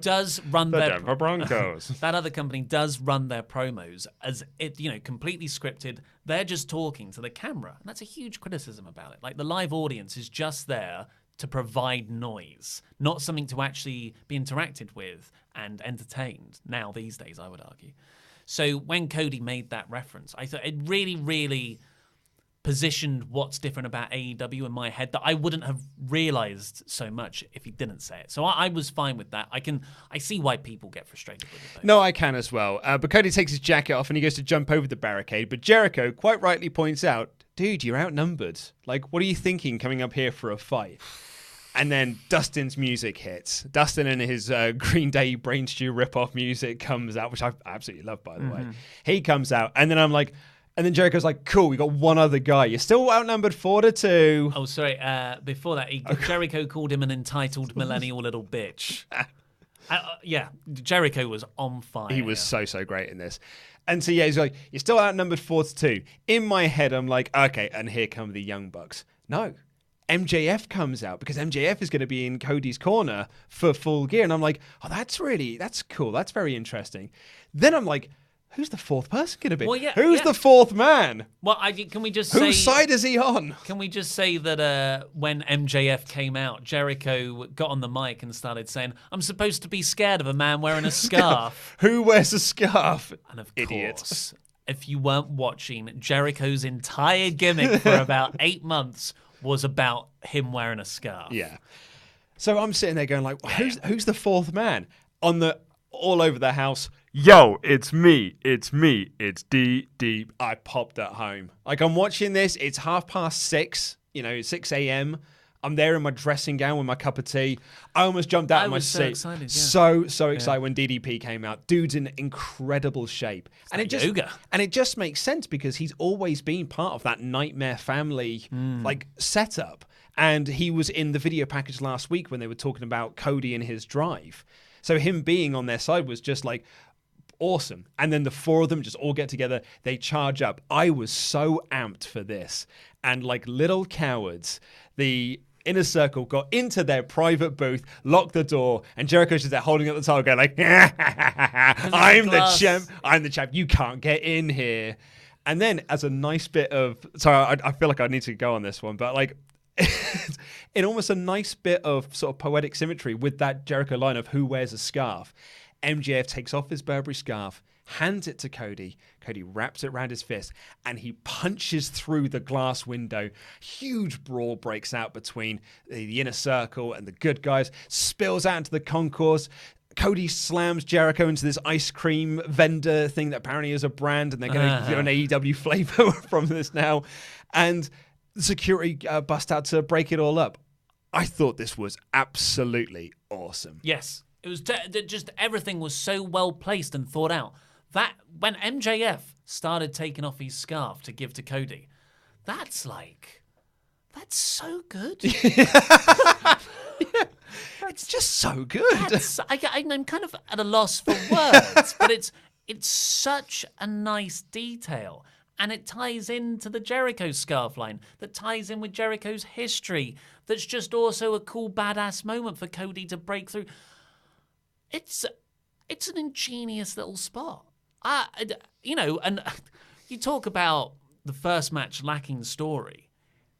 does run their Denver Broncos. That other company does run their promos as it, completely scripted. They're just talking to the camera, and that's a huge criticism about it. Like the live audience is just there to provide noise, not something to actually be interacted with and entertained. Now these days, I would argue. So when Cody made that reference, I thought it really, really positioned what's different about AEW in my head that I wouldn't have realized so much if he didn't say it. So I was fine with that. I see why people get frustrated with it, though. No, I can as well. But Cody takes his jacket off and he goes to jump over the barricade. But Jericho quite rightly points out, "Dude, you're outnumbered. Like, what are you thinking coming up here for a fight?" And then Dustin's music hits. Dustin and his Green Day Brain Stew ripoff music comes out, which I absolutely love, by the way. He comes out, and then I'm like, and then Jericho's like, "Cool, we got one other guy. You're still outnumbered 4-2. Oh, sorry. Before that, Jericho called him an entitled millennial little bitch. Yeah, Jericho was on fire. He was so great in this. And so, he's like, "You're still outnumbered 4-2. In my head, I'm like, okay, and here come the Young Bucks. No. MJF comes out because MJF is going to be in Cody's corner for Full Gear. And I'm like, oh, that's cool. That's very interesting. Then I'm like, who's the fourth person going to be? Well, yeah, who's the fourth man? Well, can we just say... Whose side is he on? Can we just say that when MJF came out, Jericho got on the mic and started saying, I'm supposed to be scared of a man wearing a scarf. Who wears a scarf? And of Idiot. course, if you weren't watching, Jericho's entire gimmick for about 8 months was about him wearing a scarf. Yeah. So I'm sitting there going like, who's the fourth man? All over the house, yo, it's me, it's D. I popped at home. Like, I'm watching this, it's 6:30, 6 a.m. I'm there in my dressing gown with my cup of tea. I almost jumped out of my seat. Excited, yeah. So excited when DDP came out. Dude's in incredible shape. Yoga. And it just makes sense because he's always been part of that Nightmare Family setup. And he was in the video package last week when they were talking about Cody and his drive. So him being on their side was just like awesome. And then the four of them just all get together. They charge up. I was so amped for this. And like little cowards, the Inner Circle got into their private booth, locked the door, and Jericho's just there holding up the title going like, I'm the champ. You can't get in here. And then as a nice bit of... Sorry, I feel like I need to go on this one, but like... in almost a nice bit of sort of poetic symmetry with that Jericho line of who wears a scarf, MJF takes off his Burberry scarf, hands it to Cody. Cody wraps it around his fist, and he punches through the glass window. Huge brawl breaks out between the Inner Circle and the good guys, spills out into the concourse. Cody slams Jericho into this ice cream vendor thing that apparently is a brand, and they're going to get an AEW flavor from this now. And the security bust out to break it all up. I thought this was absolutely awesome. Yes. It was just everything was so well placed and thought out. That when MJF started taking off his scarf to give to Cody, that's so good. Yeah. It's just so good. I'm kind of at a loss for words, but it's such a nice detail. And it ties into the Jericho scarf line that ties in with Jericho's history. That's just also a cool, badass moment for Cody to break through. It's an ingenious little spot. And you talk about the first match lacking story.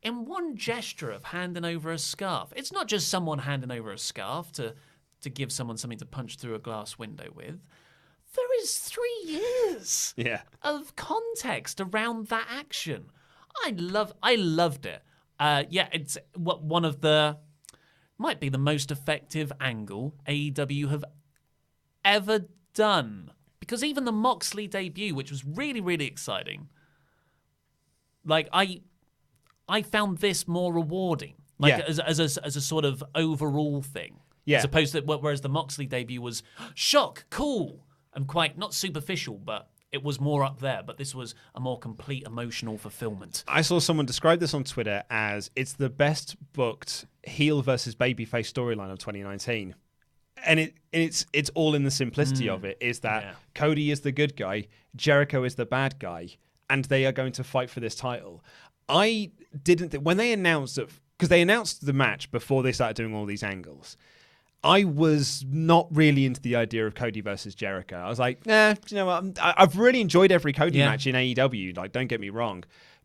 In one gesture of handing over a scarf, it's not just someone handing over a scarf to give someone something to punch through a glass window with. There is 3 years of context around that action. I loved it. It's might be the most effective angle AEW have ever done. Because even the Moxley debut, which was really, really exciting, like I found this more rewarding. As a sort of overall thing. Yeah. As opposed to whereas the Moxley debut was shock, cool. And quite, not superficial, but it was more up there. But this was a more complete emotional fulfillment. I saw someone describe this on Twitter as it's the best booked heel versus babyface storyline of 2019. And it's all in the simplicity of it, is that Cody is the good guy, Jericho is the bad guy, and they are going to fight for this title. I didn't think, when they announced it, because they announced the match before they started doing all these angles, I was not really into the idea of Cody versus Jericho. I was like, nah, you know what? I've really enjoyed every Cody match in AEW. Like, don't get me wrong.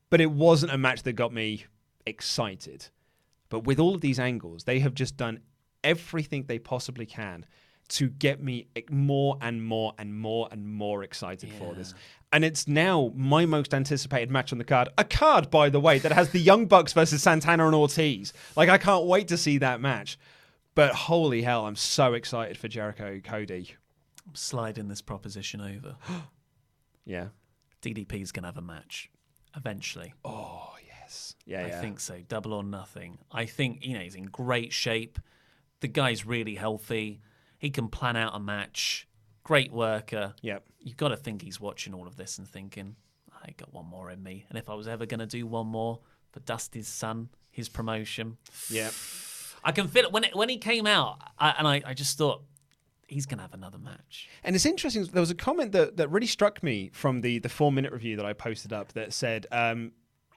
But it wasn't a match that got me excited. But with all of these angles, they have just done everything they possibly can to get me more and more and more and more excited for this. And it's now my most anticipated match on the card. A card, by the way, that has the Young Bucks versus Santana and Ortiz. Like, I can't wait to see that match. But holy hell, I'm so excited for Jericho Cody. I'm sliding this proposition over. Yeah. DDP's going to have a match eventually. Oh, yes. Yeah, I think so. Double or nothing. I think, he's in great shape. The guy's really healthy. He can plan out a match. Great worker. Yep. You've got to think he's watching all of this and thinking, I got one more in me. And if I was ever going to do one more for Dusty's son, his promotion. Yep. I can feel it when he came out, I just thought he's going to have another match. And it's interesting. There was a comment that really struck me from the 4-minute review that I posted up that said,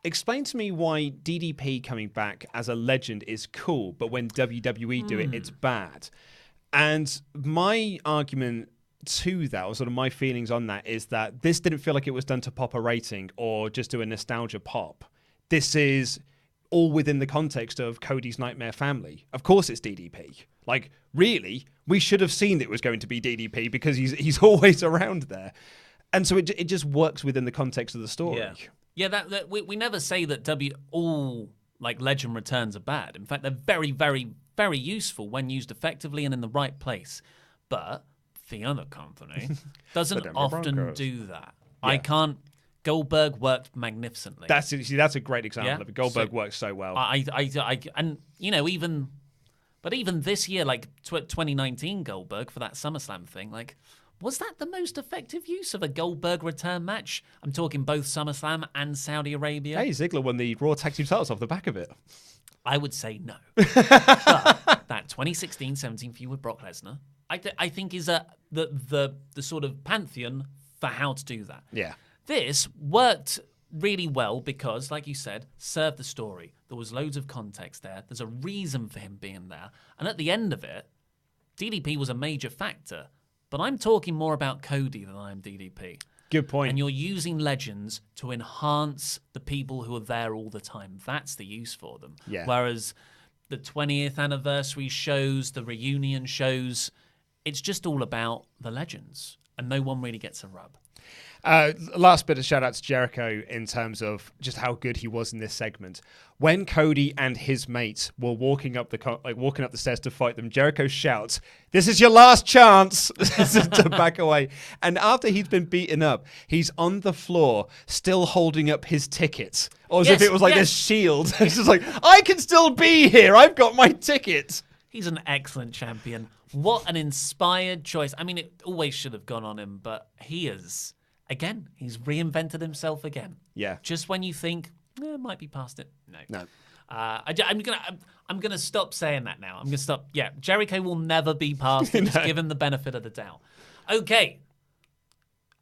explain to me why DDP coming back as a legend is cool, but when WWE do it, it's bad. And my argument to that, or sort of my feelings on that, is that this didn't feel like it was done to pop a rating or just do a nostalgia pop. This is all within the context of Cody's Nightmare Family. Of course it's DDP. Like, really, we should have seen that it was going to be DDP because he's always around there. And so it just works within the context of the story. Yeah, that we never say that all like legend returns are bad. In fact, they're very, very, very useful when used effectively and in the right place. But the other company doesn't often do that. Yeah. I can't. Goldberg worked magnificently. That's a great example of it. Goldberg works so well. And even this year, like 2019 Goldberg for that SummerSlam thing, like, was that the most effective use of a Goldberg return match? I'm talking both SummerSlam and Saudi Arabia. Hey, Ziggler won the Raw Tag Team titles off the back of it. I would say no. But that 2016-17 feud with Brock Lesnar, I think is the sort of pantheon for how to do that. Yeah. This worked really well because, like you said, served the story. There was loads of context there. There's a reason for him being there. And at the end of it, DDP was a major factor. But I'm talking more about Cody than I am DDP. Good point. And you're using legends to enhance the people who are there all the time. That's the use for them. Yeah. Whereas the 20th anniversary shows, the reunion shows, it's just all about the legends. And no one really gets a rub. Last bit of shout out to Jericho in terms of just how good he was in this segment. When Cody and his mates were walking up the stairs to fight them, Jericho shouts, "This is your last chance," to back away. And after he's been beaten up, he's on the floor still holding up his tickets, or as if it was like a shield. It's just like, I can still be here. I've got my ticket. He's an excellent champion. What an inspired choice. I mean, it always should have gone on him, but he is. Again, he's reinvented himself again. Yeah. Just when you think, might be past it. No. I'm gonna stop saying that now. I'm gonna stop. Yeah, Jericho will never be past it. Just give him the benefit of the doubt. Okay.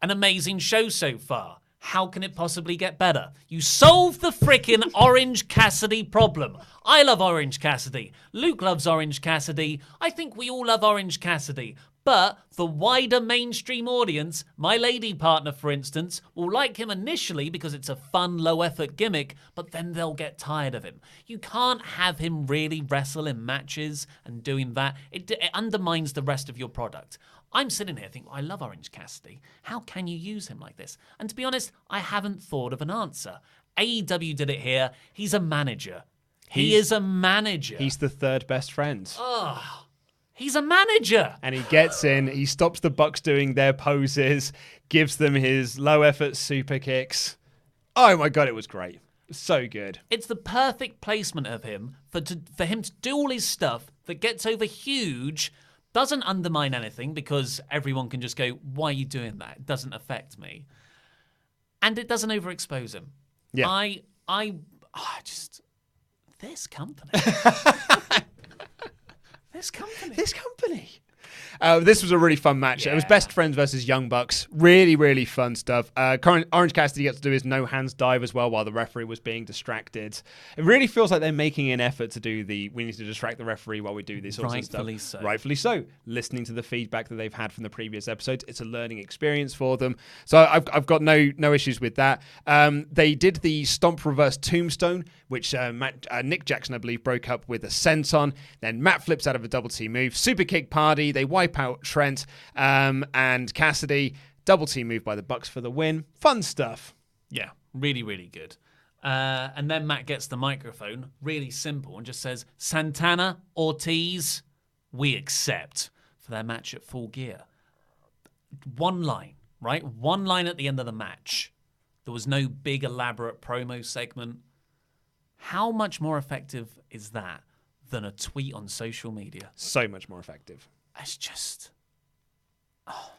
An amazing show so far. How can it possibly get better? You solved the frickin' Orange Cassidy problem. I love Orange Cassidy. Luke loves Orange Cassidy. I think we all love Orange Cassidy. But the wider mainstream audience, my lady partner, for instance, will like him initially because it's a fun, low-effort gimmick, but then they'll get tired of him. You can't have him really wrestle in matches and doing that. It undermines the rest of your product. I'm sitting here thinking, I love Orange Cassidy. How can you use him like this? And to be honest, I haven't thought of an answer. AEW did it here. He's a manager. He is a manager. He's the third best friend. Oh, he's a manager. And he gets in, he stops the Bucks doing their poses, gives them his low-effort super kicks. Oh my God, it was great. So good. It's the perfect placement of him for him to do all his stuff that gets over huge, doesn't undermine anything because everyone can just go, why are you doing that? It doesn't affect me. And it doesn't overexpose him. Yeah. I just, this company. This company. This was a really fun match. Yeah. It was Best Friends versus Young Bucks. Really, really fun stuff. Orange Cassidy gets to do his no hands dive as well while the referee was being distracted. It really feels like they're making an effort to do we need to distract the referee while we do this sort of stuff. Rightfully so. Listening to the feedback that they've had from the previous episodes, it's a learning experience for them. So I've got no issues with that. They did the Stomp Reverse Tombstone, which Nick Jackson, I believe, broke up with a senton. Then Matt flips out of a double T move. Super kick party. They wipe out Trent and Cassidy. Double T move by the Bucks for the win. Fun stuff. Yeah, really, really good. And then Matt gets the microphone, really simple, and just says, Santana, Ortiz, we accept for their match at Full Gear. One line, right? One line at the end of the match. There was no big elaborate promo segment. How much more effective is that than a tweet on social media? So much more effective. It's just... Oh.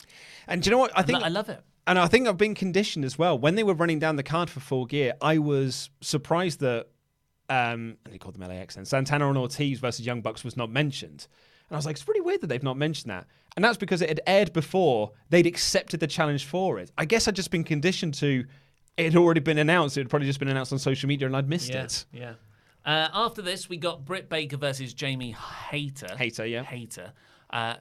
And do you know what? I love it. And I think I've been conditioned as well. When they were running down the card for Full Gear, I was surprised that, they called them LAX then, Santana and Ortiz versus Young Bucks was not mentioned. And I was like, it's really weird that they've not mentioned that. And that's because it had aired before they'd accepted the challenge for it. I guess I'd just been conditioned to, it had already been announced. It had probably just been announced on social media and I'd missed it. Yeah. After this, we got Britt Baker versus Jamie Hayter. Hayter.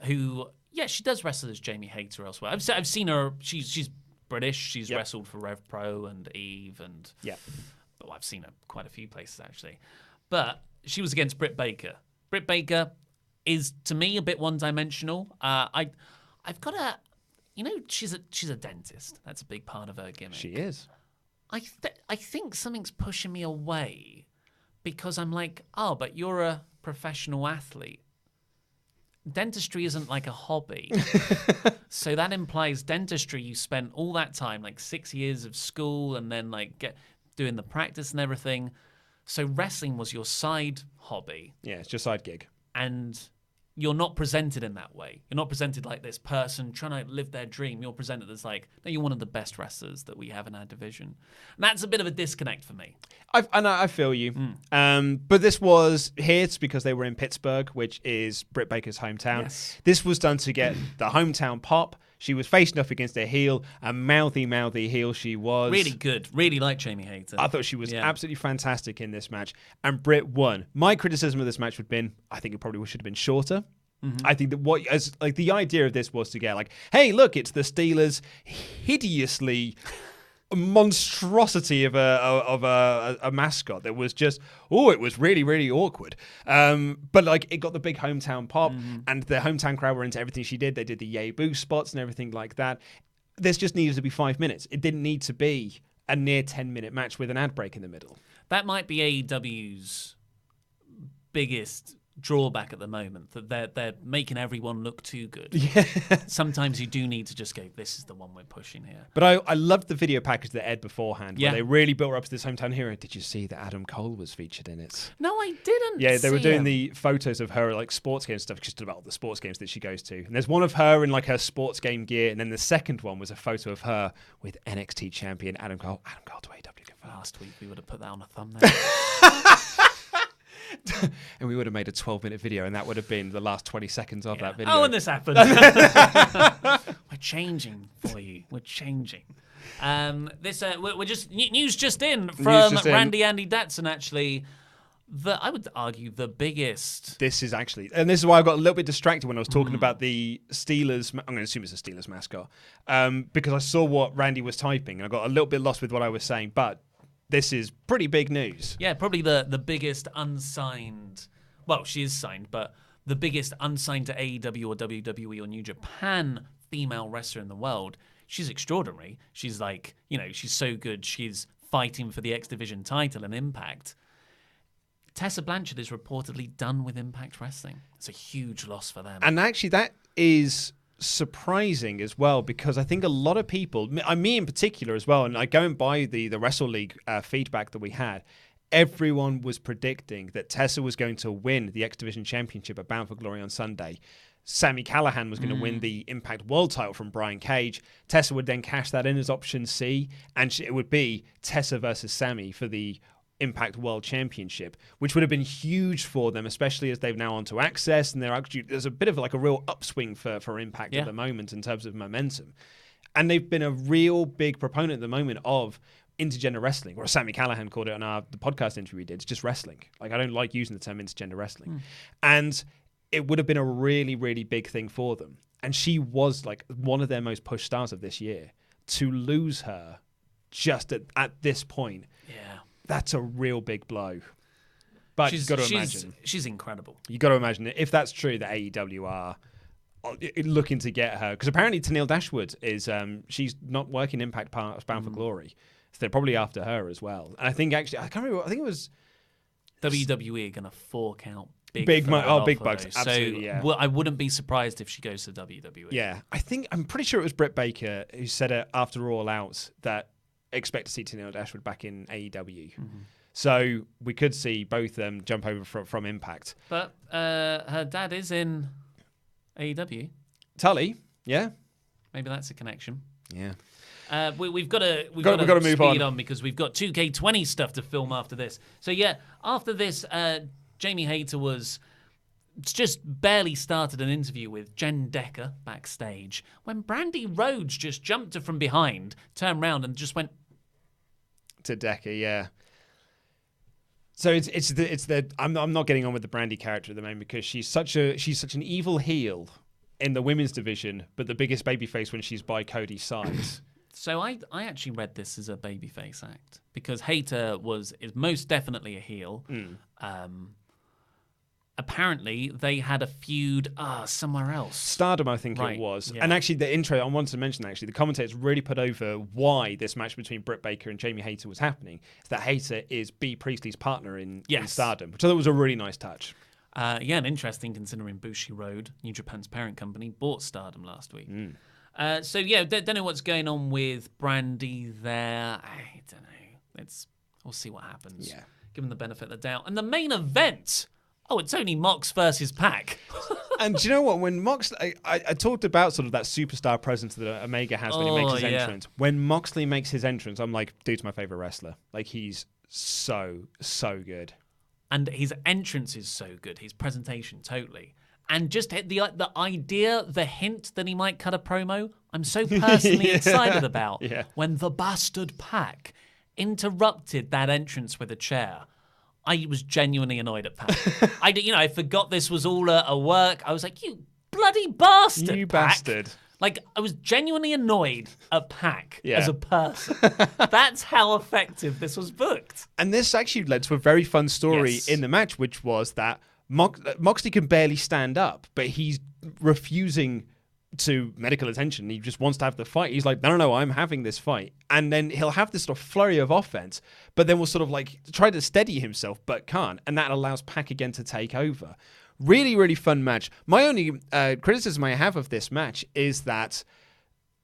Who, she does wrestle as Jamie Hayter elsewhere. I've seen her. She's British. She's wrestled for Rev Pro and Eve and I've seen her quite a few places actually. But she was against Britt Baker. Britt Baker is to me a bit one-dimensional. I've got a, she's a dentist. That's a big part of her gimmick. She is. I think something's pushing me away because I'm like, oh, but you're a professional athlete. Dentistry isn't like a hobby. So that implies dentistry, you spent all that time, like 6 years of school and then like doing the practice and everything. So wrestling was your side hobby. Yeah, it's your side gig. And you're not presented in that way. You're not presented like this person trying to live their dream. You're presented as like, no, you're one of the best wrestlers that we have in our division. And that's a bit of a disconnect for me. I feel you. But this was here because they were in Pittsburgh, which is Britt Baker's hometown. Yes. This was done to get the hometown pop. She was facing off against a heel, a mouthy heel she was. Really good. Really like Jamie Hayter. I thought she was absolutely fantastic in this match. And Britt won. My criticism of this match would have been, I think it probably should have been shorter. Mm-hmm. I think that the idea of this was to get like, hey, look, it's the Steelers' hideously monstrosity of a mascot that was just, it was really, really awkward. But like it got the big hometown pop and the hometown crowd were into everything she did. They did the yay boo spots and everything like that. This just needed to be 5 minutes. It didn't need to be a near 10-minute match with an ad break in the middle. That might be AEW's biggest drawback at the moment, that they're making everyone look too good. Yeah. Sometimes you do need to just go, this is the one we're pushing here. But I loved the video package that Ed beforehand, where they really built her up to this hometown hero. Did you see that Adam Cole was featured in it? No, I didn't. Yeah, they were doing the photos of her like sports game stuff, just about the sports games that she goes to. And there's one of her in like her sports game gear, and then the second one was a photo of her with NXT champion Adam Cole. Adam Cole to AEW. Last week we would have put that on a thumbnail. And we would have made a 12-minute video, and that would have been the last 20 seconds of that video. Oh, and this happened. We're changing for you. We're changing. We're just news just in from Randy Andy Datson. Actually, I would argue the biggest. This is why I got a little bit distracted when I was talking about the Steelers. I'm going to assume it's a Steelers mascot because I saw what Randy was typing, and I got a little bit lost with what I was saying, but. This is pretty big news. Yeah, probably the biggest unsigned... Well, she is signed, but the biggest unsigned to AEW or WWE or New Japan female wrestler in the world. She's extraordinary. She's like, she's so good. She's fighting for the X Division title and Impact. Tessa Blanchard is reportedly done with Impact Wrestling. It's a huge loss for them. And actually, that is... surprising as well, because I think a lot of people, me in particular as well, and like going by the Wrestle League feedback that we had, everyone was predicting that Tessa was going to win the X Division Championship at Bound for Glory on Sunday. Sami Callihan was going to win the Impact World title from Brian Cage. Tessa would then cash that in as option C, and it would be Tessa versus Sami for the Impact World Championship, which would have been huge for them, especially as they've now onto Access, and there's a bit of like a real upswing for Impact at the moment in terms of momentum. And they've been a real big proponent at the moment of intergender wrestling, or Sami Callihan called it on the podcast interview we did. It's just wrestling. Like, I don't like using the term intergender wrestling. And it would have been a really, really big thing for them. And she was like one of their most pushed stars of this year. To lose her just at this point, that's a real big blow. But you've got to imagine. She's incredible. You've got to imagine if that's true, that AEW are looking to get her. Because apparently Tenille Dashwood is, she's not working Impact Bound for Glory. So they're probably after her as well. And I think actually, I can't remember, I think it was... WWE are going to fork out big bucks. Absolutely, so I wouldn't be surprised if she goes to WWE. Yeah, I'm pretty sure it was Britt Baker who said it after All Out that expect to see Tenille Dashwood back in AEW. So we could see both them jump over from Impact. But her dad is in AEW. Tully, yeah. Maybe that's a connection. Yeah. We've got to move speed on because we've got 2K20 stuff to film after this. So yeah, after this, Jamie Hayter was just barely started an interview with Jen Decker backstage when Brandy Rhodes just jumped her from behind, turned around and just went, to Decker, yeah. So I'm not getting on with the Brandy character at the moment because she's such an evil heel in the women's division, but the biggest babyface when she's by Cody's side. So I actually read this as a babyface act because Hayter is most definitely a heel. Apparently, they had a feud somewhere else. Stardom, I think it was. Yeah. And actually, the intro, I wanted to mention, actually, the commentators really put over why this match between Britt Baker and Jamie Hayter was happening. Is that Hayter is B. Priestley's partner in Stardom, which I thought was a really nice touch. And interesting considering Bushiroad, New Japan's parent company, bought Stardom last week. Don't know what's going on with Brandy there. I don't know. We'll see what happens. Yeah. Give them the benefit of the doubt. And the main event... Oh, it's only Mox versus Pac. And do you know what? When Mox, I talked about sort of that superstar presence that Omega has when he makes his entrance. When Moxley makes his entrance, I'm like, dude's my favorite wrestler. Like, he's so good. And his entrance is so good. His presentation, totally. And just the idea, the hint that he might cut a promo, I'm so personally excited about. Yeah. When the bastard Pac interrupted that entrance with a chair. I was genuinely annoyed at Pac. I forgot this was all a work. I was like, you bloody bastard, You Pac. bastard. Like, I was genuinely annoyed at Pac as a person. That's how effective this was booked. And this actually led to a very fun story in the match, which was that Moxley can barely stand up, but he's refusing to medical attention. He just wants to have the fight. He's like, no, I'm having this fight. And then he'll have this sort of flurry of offense, but then will sort of like try to steady himself, but can't. And that allows Pac again to take over. Really, really fun match. My only criticism I have of this match is that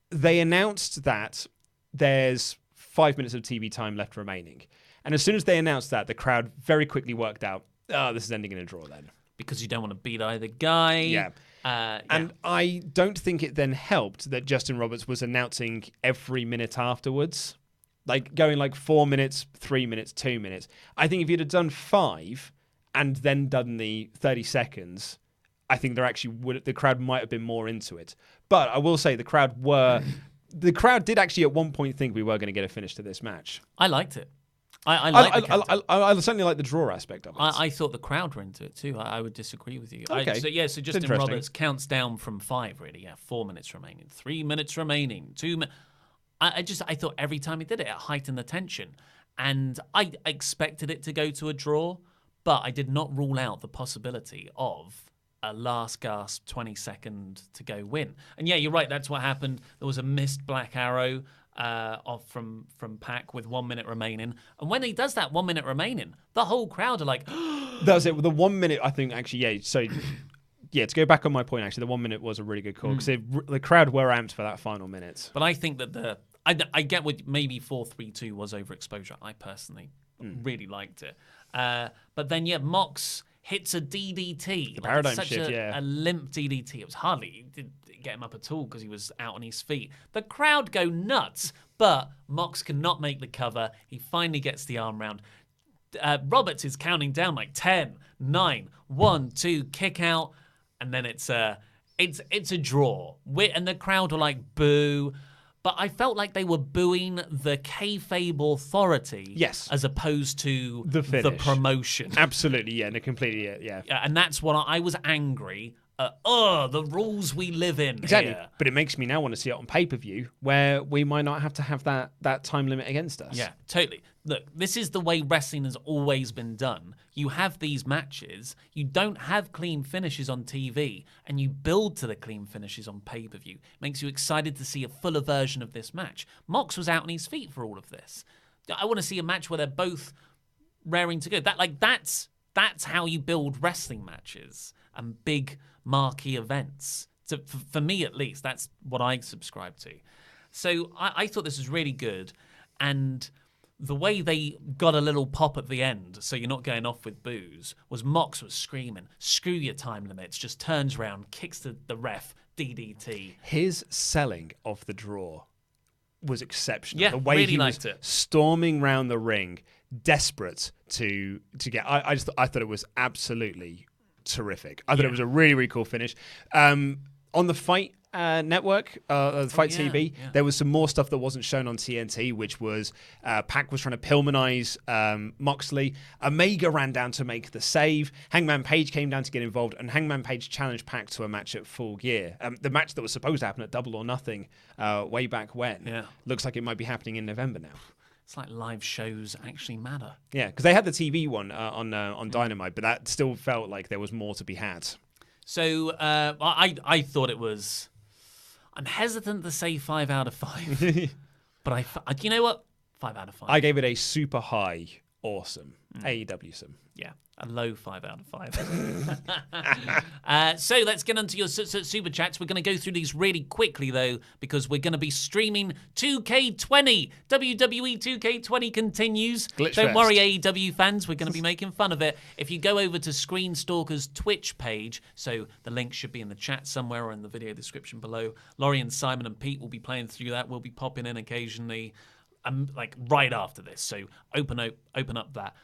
they announced that there's 5 minutes of TV time left remaining. And as soon as they announced that, the crowd very quickly worked out, this is ending in a draw then. Because you don't want to beat either guy. Yeah. And I don't think it then helped that Justin Roberts was announcing every minute afterwards, like going like 4 minutes, 3 minutes, 2 minutes. I think if you'd have done 5 and then done the 30 seconds, I think the crowd might have been more into it. But I will say the crowd did actually at one point think we were going to get a finish to this match. I liked it. I certainly like the draw aspect of it. I thought the crowd were into it too. I would disagree with you. Okay. So Justin Roberts counts down from 5, really. Yeah, 4 minutes remaining, 3 minutes remaining, 2 minutes. I thought every time he did it heightened the tension. And I expected it to go to a draw, but I did not rule out the possibility of a last gasp 20-second to go win. And yeah, you're right, that's what happened. There was a missed black arrow off from Pac with 1 minute remaining. And when he does that 1 minute remaining, the whole crowd are like... That's it. The 1 minute, I think, actually, yeah. So, yeah, to go back on my point, actually, the 1 minute was a really good call because the crowd were amped for that final minute. But I think that I get what maybe 4-3-2 was overexposure. I personally really liked it. But then, Mox hits a DDT. The paradigm such shift, a limp DDT. It was hardly... It didn't get him up at all because he was out on his feet. The crowd go nuts, but Mox cannot make the cover. He finally gets the arm round. Roberts is counting down like 10, 9, 1, 2, kick out, and then it's a draw. And the crowd are like, boo. But I felt like they were booing the kayfabe authority, as opposed to the promotion. Absolutely, yeah, no, completely, yeah. And that's what I was angry. The rules we live in. Exactly, here. But it makes me now want to see it on pay-per-view, where we might not have to have that time limit against us. Yeah, totally. Look, this is the way wrestling has always been done. You have these matches, you don't have clean finishes on TV, and you build to the clean finishes on pay-per-view. It makes you excited to see a fuller version of this match. Mox was out on his feet for all of this. I want to see a match where they're both raring to go. That's how you build wrestling matches and big marquee events. So for me, at least, that's what I subscribe to. So I thought this was really good. And the way they got a little pop at the end, so you're not going off with boos, was Mox was screaming, screw your time limits, just turns around, kicks the ref, DDT. His selling of the draw was exceptional. Yeah, the way really he liked was it. Storming round the ring, desperate to get... I thought it was absolutely terrific. I thought it was a really, really cool finish. On the fight network, Fight TV, yeah. there was some more stuff that wasn't shown on TNT, which was Pac was trying to Pillmanize Moxley. Omega ran down to make the save. Hangman Page came down to get involved, and Hangman Page challenged Pac to a match at Full Gear. The match that was supposed to happen at Double or Nothing way back when. Yeah. Looks like it might be happening in November now. It's like live shows actually matter. Yeah, because they had the TV one on Dynamite, but that still felt like there was more to be had. So I thought it was... I'm hesitant to say 5 out of 5. But you know what? 5 out of 5. I gave it a super high, awesome. AEW some. Yeah, a low 5 out of 5. So let's get onto your super chats. We're going to go through these really quickly, though, because we're going to be streaming 2K20. WWE 2K20 continues. Glitch Don't Fest. worry, AEW fans. We're going to be making fun of it. If you go over to Screen Stalker's Twitch page, so the link should be in the chat somewhere or in the video description below, Laurie and Simon and Pete will be playing through that. We'll be popping in occasionally, like right after this. So open up that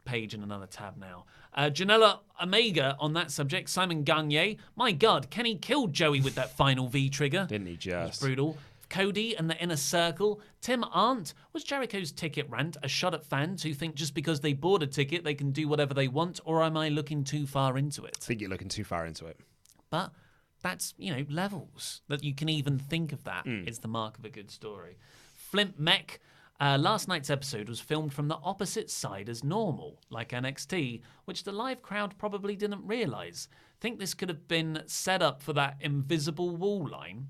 page in another tab now. Janela Omega on that subject. Simon Gagne. My God, Kenny killed Joey with that final V trigger. Didn't he just? Brutal. Cody and the Inner Circle. Tim Arndt. Was Jericho's ticket rant a shot at fans who think just because they bought a ticket they can do whatever they want, or am I looking too far into it? I think you're looking too far into it. But that's, levels. That you can even think of that is the mark of a good story. Flint Mech. Last night's episode was filmed from the opposite side as normal, like NXT, which the live crowd probably didn't realise. Think this could have been set up for that invisible wall line.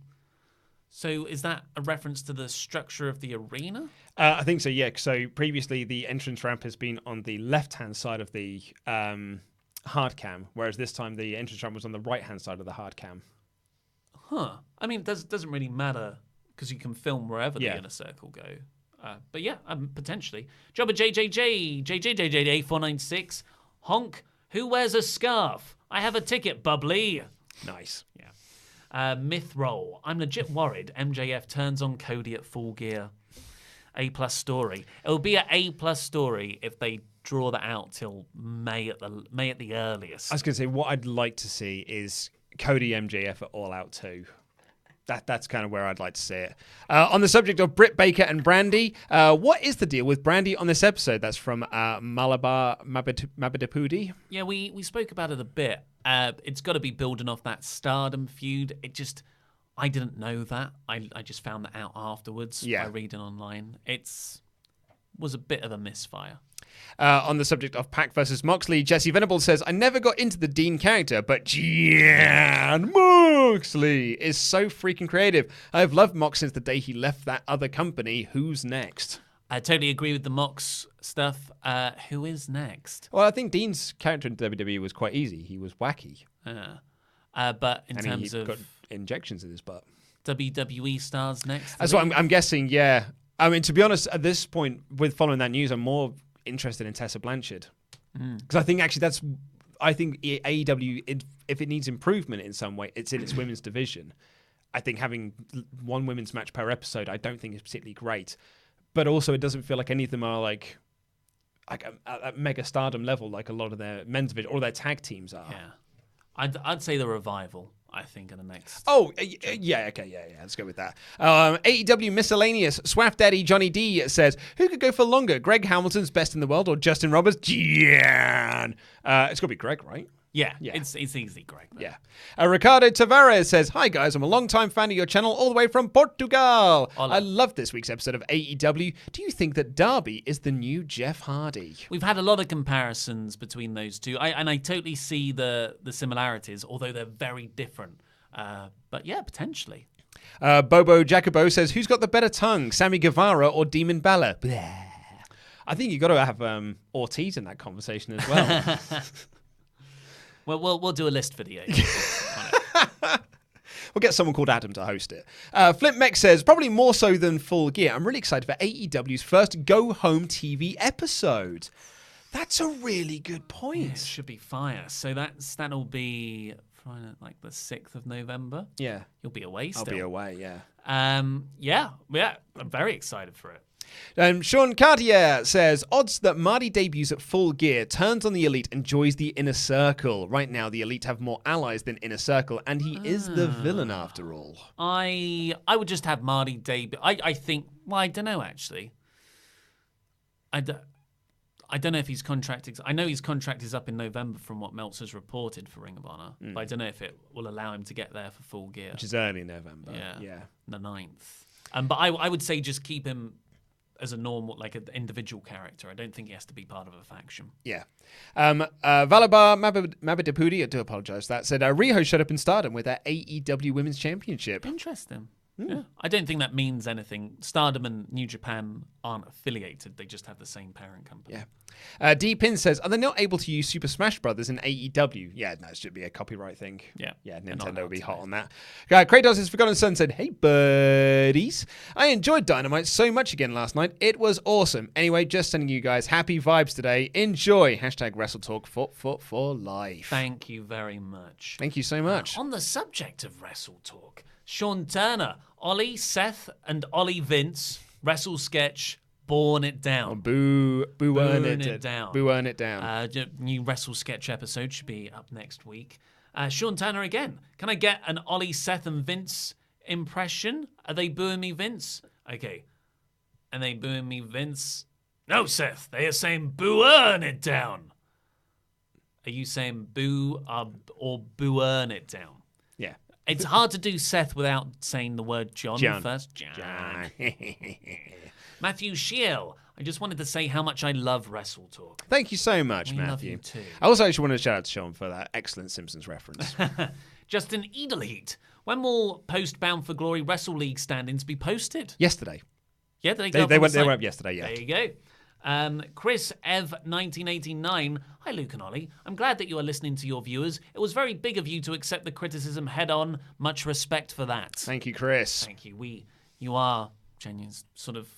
So is that a reference to the structure of the arena? I think so, yeah. So previously the entrance ramp has been on the left-hand side of the hard cam, whereas this time the entrance ramp was on the right-hand side of the hard cam. Huh. I mean, it doesn't really matter because you can film wherever the Inner Circle go. But yeah, potentially. Jobber JJJ496. Honk. Who wears a scarf? I have a ticket, bubbly. Nice. Yeah. Myth roll. I'm legit worried MJF turns on Cody at Full Gear. A+ story. It will be an A+ story if they draw that out till May at the earliest. I was going to say, what I'd like to see is Cody MJF at All Out 2. That's kind of where I'd like to see it. On the subject of Britt Baker and Brandy, what is the deal with Brandy on this episode? That's from Malabar Mabadapudi. Yeah, we spoke about it a bit. It's got to be building off that Stardom feud. I didn't know that. I just found that out afterwards by reading online. Was a bit of a misfire. On the subject of Pac versus Moxley, Jesse Venable says, I never got into the Dean character, but Jan Moxley is so freaking creative. I've loved Mox since the day he left that other company. Who's next? I totally agree with the Mox stuff. Who is next? Well, I think Dean's character in WWE was quite easy. He was wacky. But in terms he of... got injections in his butt. WWE stars next? That's what I'm guessing, yeah. I mean, to be honest, at this point, with following that news, I'm more interested in Tessa Blanchard. Because I think AEW, if it needs improvement in some way, it's in its women's division. I think having one women's match per episode, I don't think is particularly great. But also, it doesn't feel like any of them are like at mega stardom level, like a lot of their men's division or their tag teams are. Yeah, I'd say the Revival. I think in the next. Oh, yeah, okay, yeah. Let's go with that. AEW Miscellaneous. Swaff Daddy Johnny D says, who could go for longer? Greg Hamilton's best in the world or Justin Roberts? Jan. It's got to be Greg, right? Yeah. It's easy, Greg. Though. Yeah. Ricardo Tavares says, hi guys, I'm a long-time fan of your channel all the way from Portugal. Hola. I love this week's episode of AEW. Do you think that Darby is the new Jeff Hardy? We've had a lot of comparisons between those two. I totally see the similarities, although they're very different. But yeah, potentially. Bobo Jacobo says, who's got the better tongue, Sammy Guevara or Demon Balor? Bleh. I think you've got to have Ortiz in that conversation as well. Well, we'll do a list video. We'll get someone called Adam to host it. Flip Mech says, probably more so than Full Gear. I'm really excited for AEW's first go-home TV episode. That's a really good point. Yeah, it should be fire. So that'll be Friday, like the 6th of November. Yeah. You'll be away still. I'll be away, yeah. Yeah, I'm very excited for it. Sean Cartier says, odds that Marty debuts at Full Gear, turns on the Elite, and joins the Inner Circle. Right now, the Elite have more allies than Inner Circle, and he is the villain after all. I would just have Marty debut. I think, well, I don't know, actually. I don't know if he's contracted. I know his contract is up in November from what Meltzer's reported for Ring of Honor, but I don't know if it will allow him to get there for Full Gear. Which is early November. Yeah. The 9th. But I would say just keep him as a normal, like an individual character. I don't think he has to be part of a faction. Yeah. Valabar Mabadapudi, I do apologise, that said, Riho showed up in Stardom with their AEW Women's Championship. Interesting. Yeah. I don't think that means anything. Stardom and New Japan aren't affiliated. They just have the same parent company. Yeah. D Pin says, are they not able to use Super Smash Brothers in AEW? Yeah, no, it should be a copyright thing. Yeah. Yeah, Nintendo will be hot on that. Kratos' Forgotten Son said, hey, buddies. I enjoyed Dynamite so much again last night. It was awesome. Anyway, just sending you guys happy vibes today. Enjoy. Hashtag WrestleTalk for life. Thank you very much. Thank you so much. On the subject of WrestleTalk, Sean Turner, Ollie, Seth, and Ollie Vince, Wrestle Sketch, Born It Down. Boo earn it down. Boo earn it down. New Wrestle Sketch episode should be up next week. Sean Turner again. Can I get an Ollie, Seth, and Vince impression? Are they booing me, Vince? Okay. And they booing me, Vince? No, Seth. They are saying boo earn it down. Are you saying boo or boo earn it down? Yeah. It's hard to do Seth without saying the word John first. John. Matthew Shiel. I just wanted to say how much I love WrestleTalk. Thank you so much, We Matthew. love you too. I also actually wanted to shout out to Sean for that excellent Simpsons reference. Justin Edelheat. When will Post-Bound for Glory Wrestle League standings be posted? Yesterday. Yeah, they went up yesterday, yeah. There you go. Chris Ev 1989. Hi Luke and Ollie. I'm glad that you are listening to your viewers. It was very big of you to accept the criticism head on. Much respect for that. Thank you, Chris. Thank you. You are genuine sort of.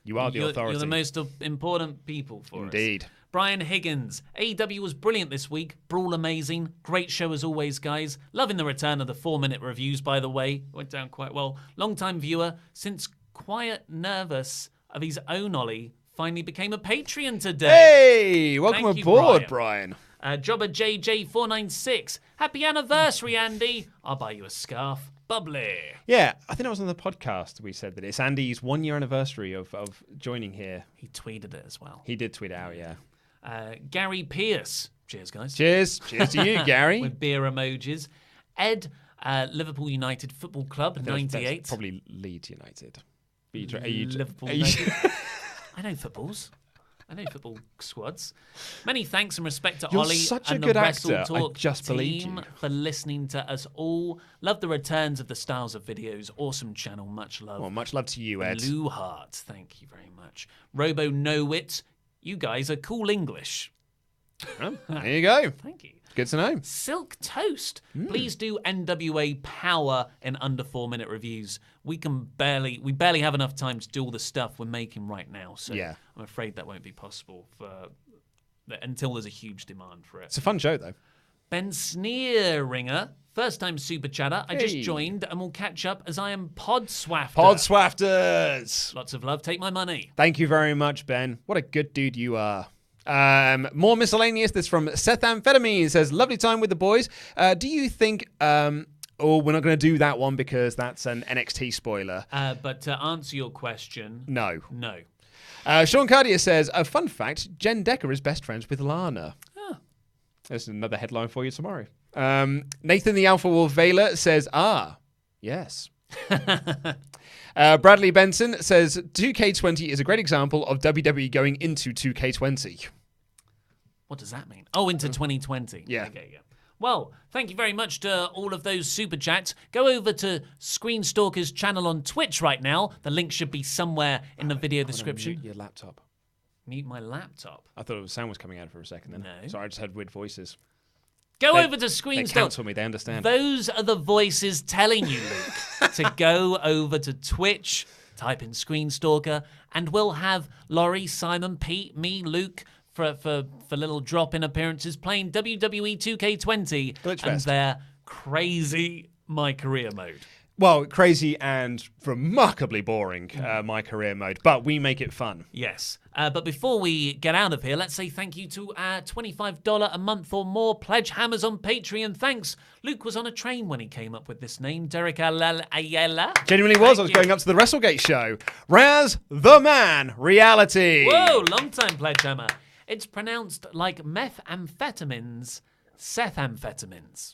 You are the authority. You're the most important people for us. Indeed. Brian Higgins. AEW was brilliant this week. Brawl amazing. Great show as always, guys. Loving the return of the 4-minute reviews, by the way. Went down quite well. Long-time viewer. Since quiet nervous of his own Ollie finally became a Patreon today. Hey, welcome Thank you, aboard, Brian. Jobber JJ496. Happy anniversary, Andy. I'll buy you a scarf. Bubbly. Yeah, I think it was on the podcast we said that it's Andy's 1-year anniversary of joining here. He tweeted it as well. He did tweet it out, yeah. Gary Pierce. Cheers, guys. Cheers. Cheers to you, Gary. With beer emojis. Ed, Liverpool United Football Club, 98. That's probably Leeds United. Liverpool United. I know footballs. I know football squads. Many thanks and respect to Ollie and the WrestleTalk team for listening to us all. Love the returns of the styles of videos. Awesome channel. Much love. Well, much love to you, Ed. Lou Hart. Thank you very much. Robo Nowit. You guys are cool English. Well, there you go. Thank you. Good to know. Silk Toast. Please do NWA Power in under 4-minute reviews. We barely have enough time to do all the stuff we're making right now. So yeah. I'm afraid that won't be possible until there's a huge demand for it. It's a fun show, though. Ben Sneeringer, first time super chatter. I just joined and will catch up as I am Podswafter. Podswafters. Lots of love. Take my money. Thank you very much, Ben. What a good dude you are. More miscellaneous. This from Seth Amphetamine. Says, lovely time with the boys. Do you think... we're not going to do that one because that's an NXT spoiler. But to answer your question... No. Sean Cardier says, a fun fact, Jen Decker is best friends with Lana. Oh. There's another headline for you tomorrow. Nathan the Alpha Wolf Vela says, yes. Bradley Benson says 2K20 is a great example of WWE going into 2K20. What does that mean? Oh, into 2020. Yeah. Okay, yeah. Well, thank you very much to all of those super chats. Go over to Screenstalker's channel on Twitch right now. The link should be somewhere in the video description. Mute your laptop. Mute my laptop? I thought sound was coming out for a second then. No. Sorry, I just had weird voices. Go over to Screenstalker. They cancel me, they understand. Those are the voices telling you, Luke, to go over to Twitch, type in Screenstalker, and we'll have Laurie, Simon, Pete, me, Luke, for little drop-in appearances playing WWE 2K20 and their crazy My Career mode. Well, crazy and remarkably boring, my career mode, but we make it fun. Yes. But before we get out of here, let's say thank you to our $25 a month or more pledge hammers on Patreon. Thanks. Luke was on a train when he came up with this name, Derek Ayala. Genuinely was. I was going up to the WrestleGate show. Raz the Man Reality. Whoa, long time pledge hammer. It's pronounced like methamphetamines, sethamphetamines.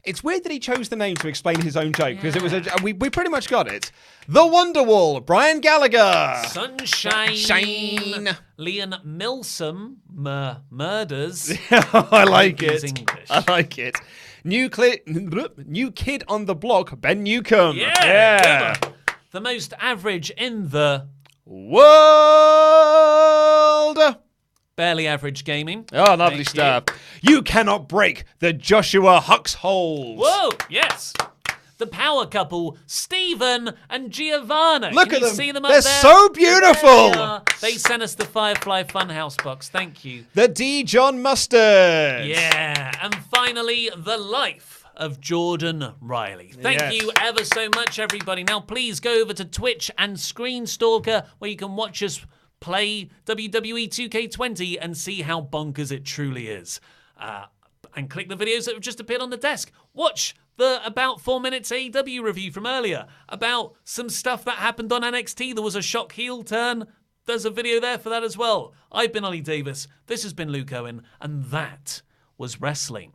It's weird that he chose the name to explain his own joke, because it was we pretty much got it. The Wonderwall, Brian Gallagher. Sunshine. Shine. Leon Milsom, murders. I like it. English. I like it. New kid on the block, Ben Newcomb. Yeah. The most average in the world. Barely Average Gaming. Oh, lovely stuff. You cannot break the Joshua Hux hold. Whoa, yes. The power couple, Stephen and Giovanna. Look Can at you them. see them up They're there? so beautiful. They sent us the Firefly Funhouse box. Thank you. The D. John Mustard. Yeah. And finally, the life of Jordan Riley. Thank you ever so much, everybody. Now, please go over to Twitch and Screenstalker, where you can watch us play WWE 2K20 and see how bonkers it truly is. And click the videos that have just appeared on the desk. Watch the about 4 minutes AEW review from earlier about some stuff that happened on NXT. There was a shock heel turn. There's a video there for that as well. I've been Ollie Davis. This has been Luke Owen. And that was wrestling.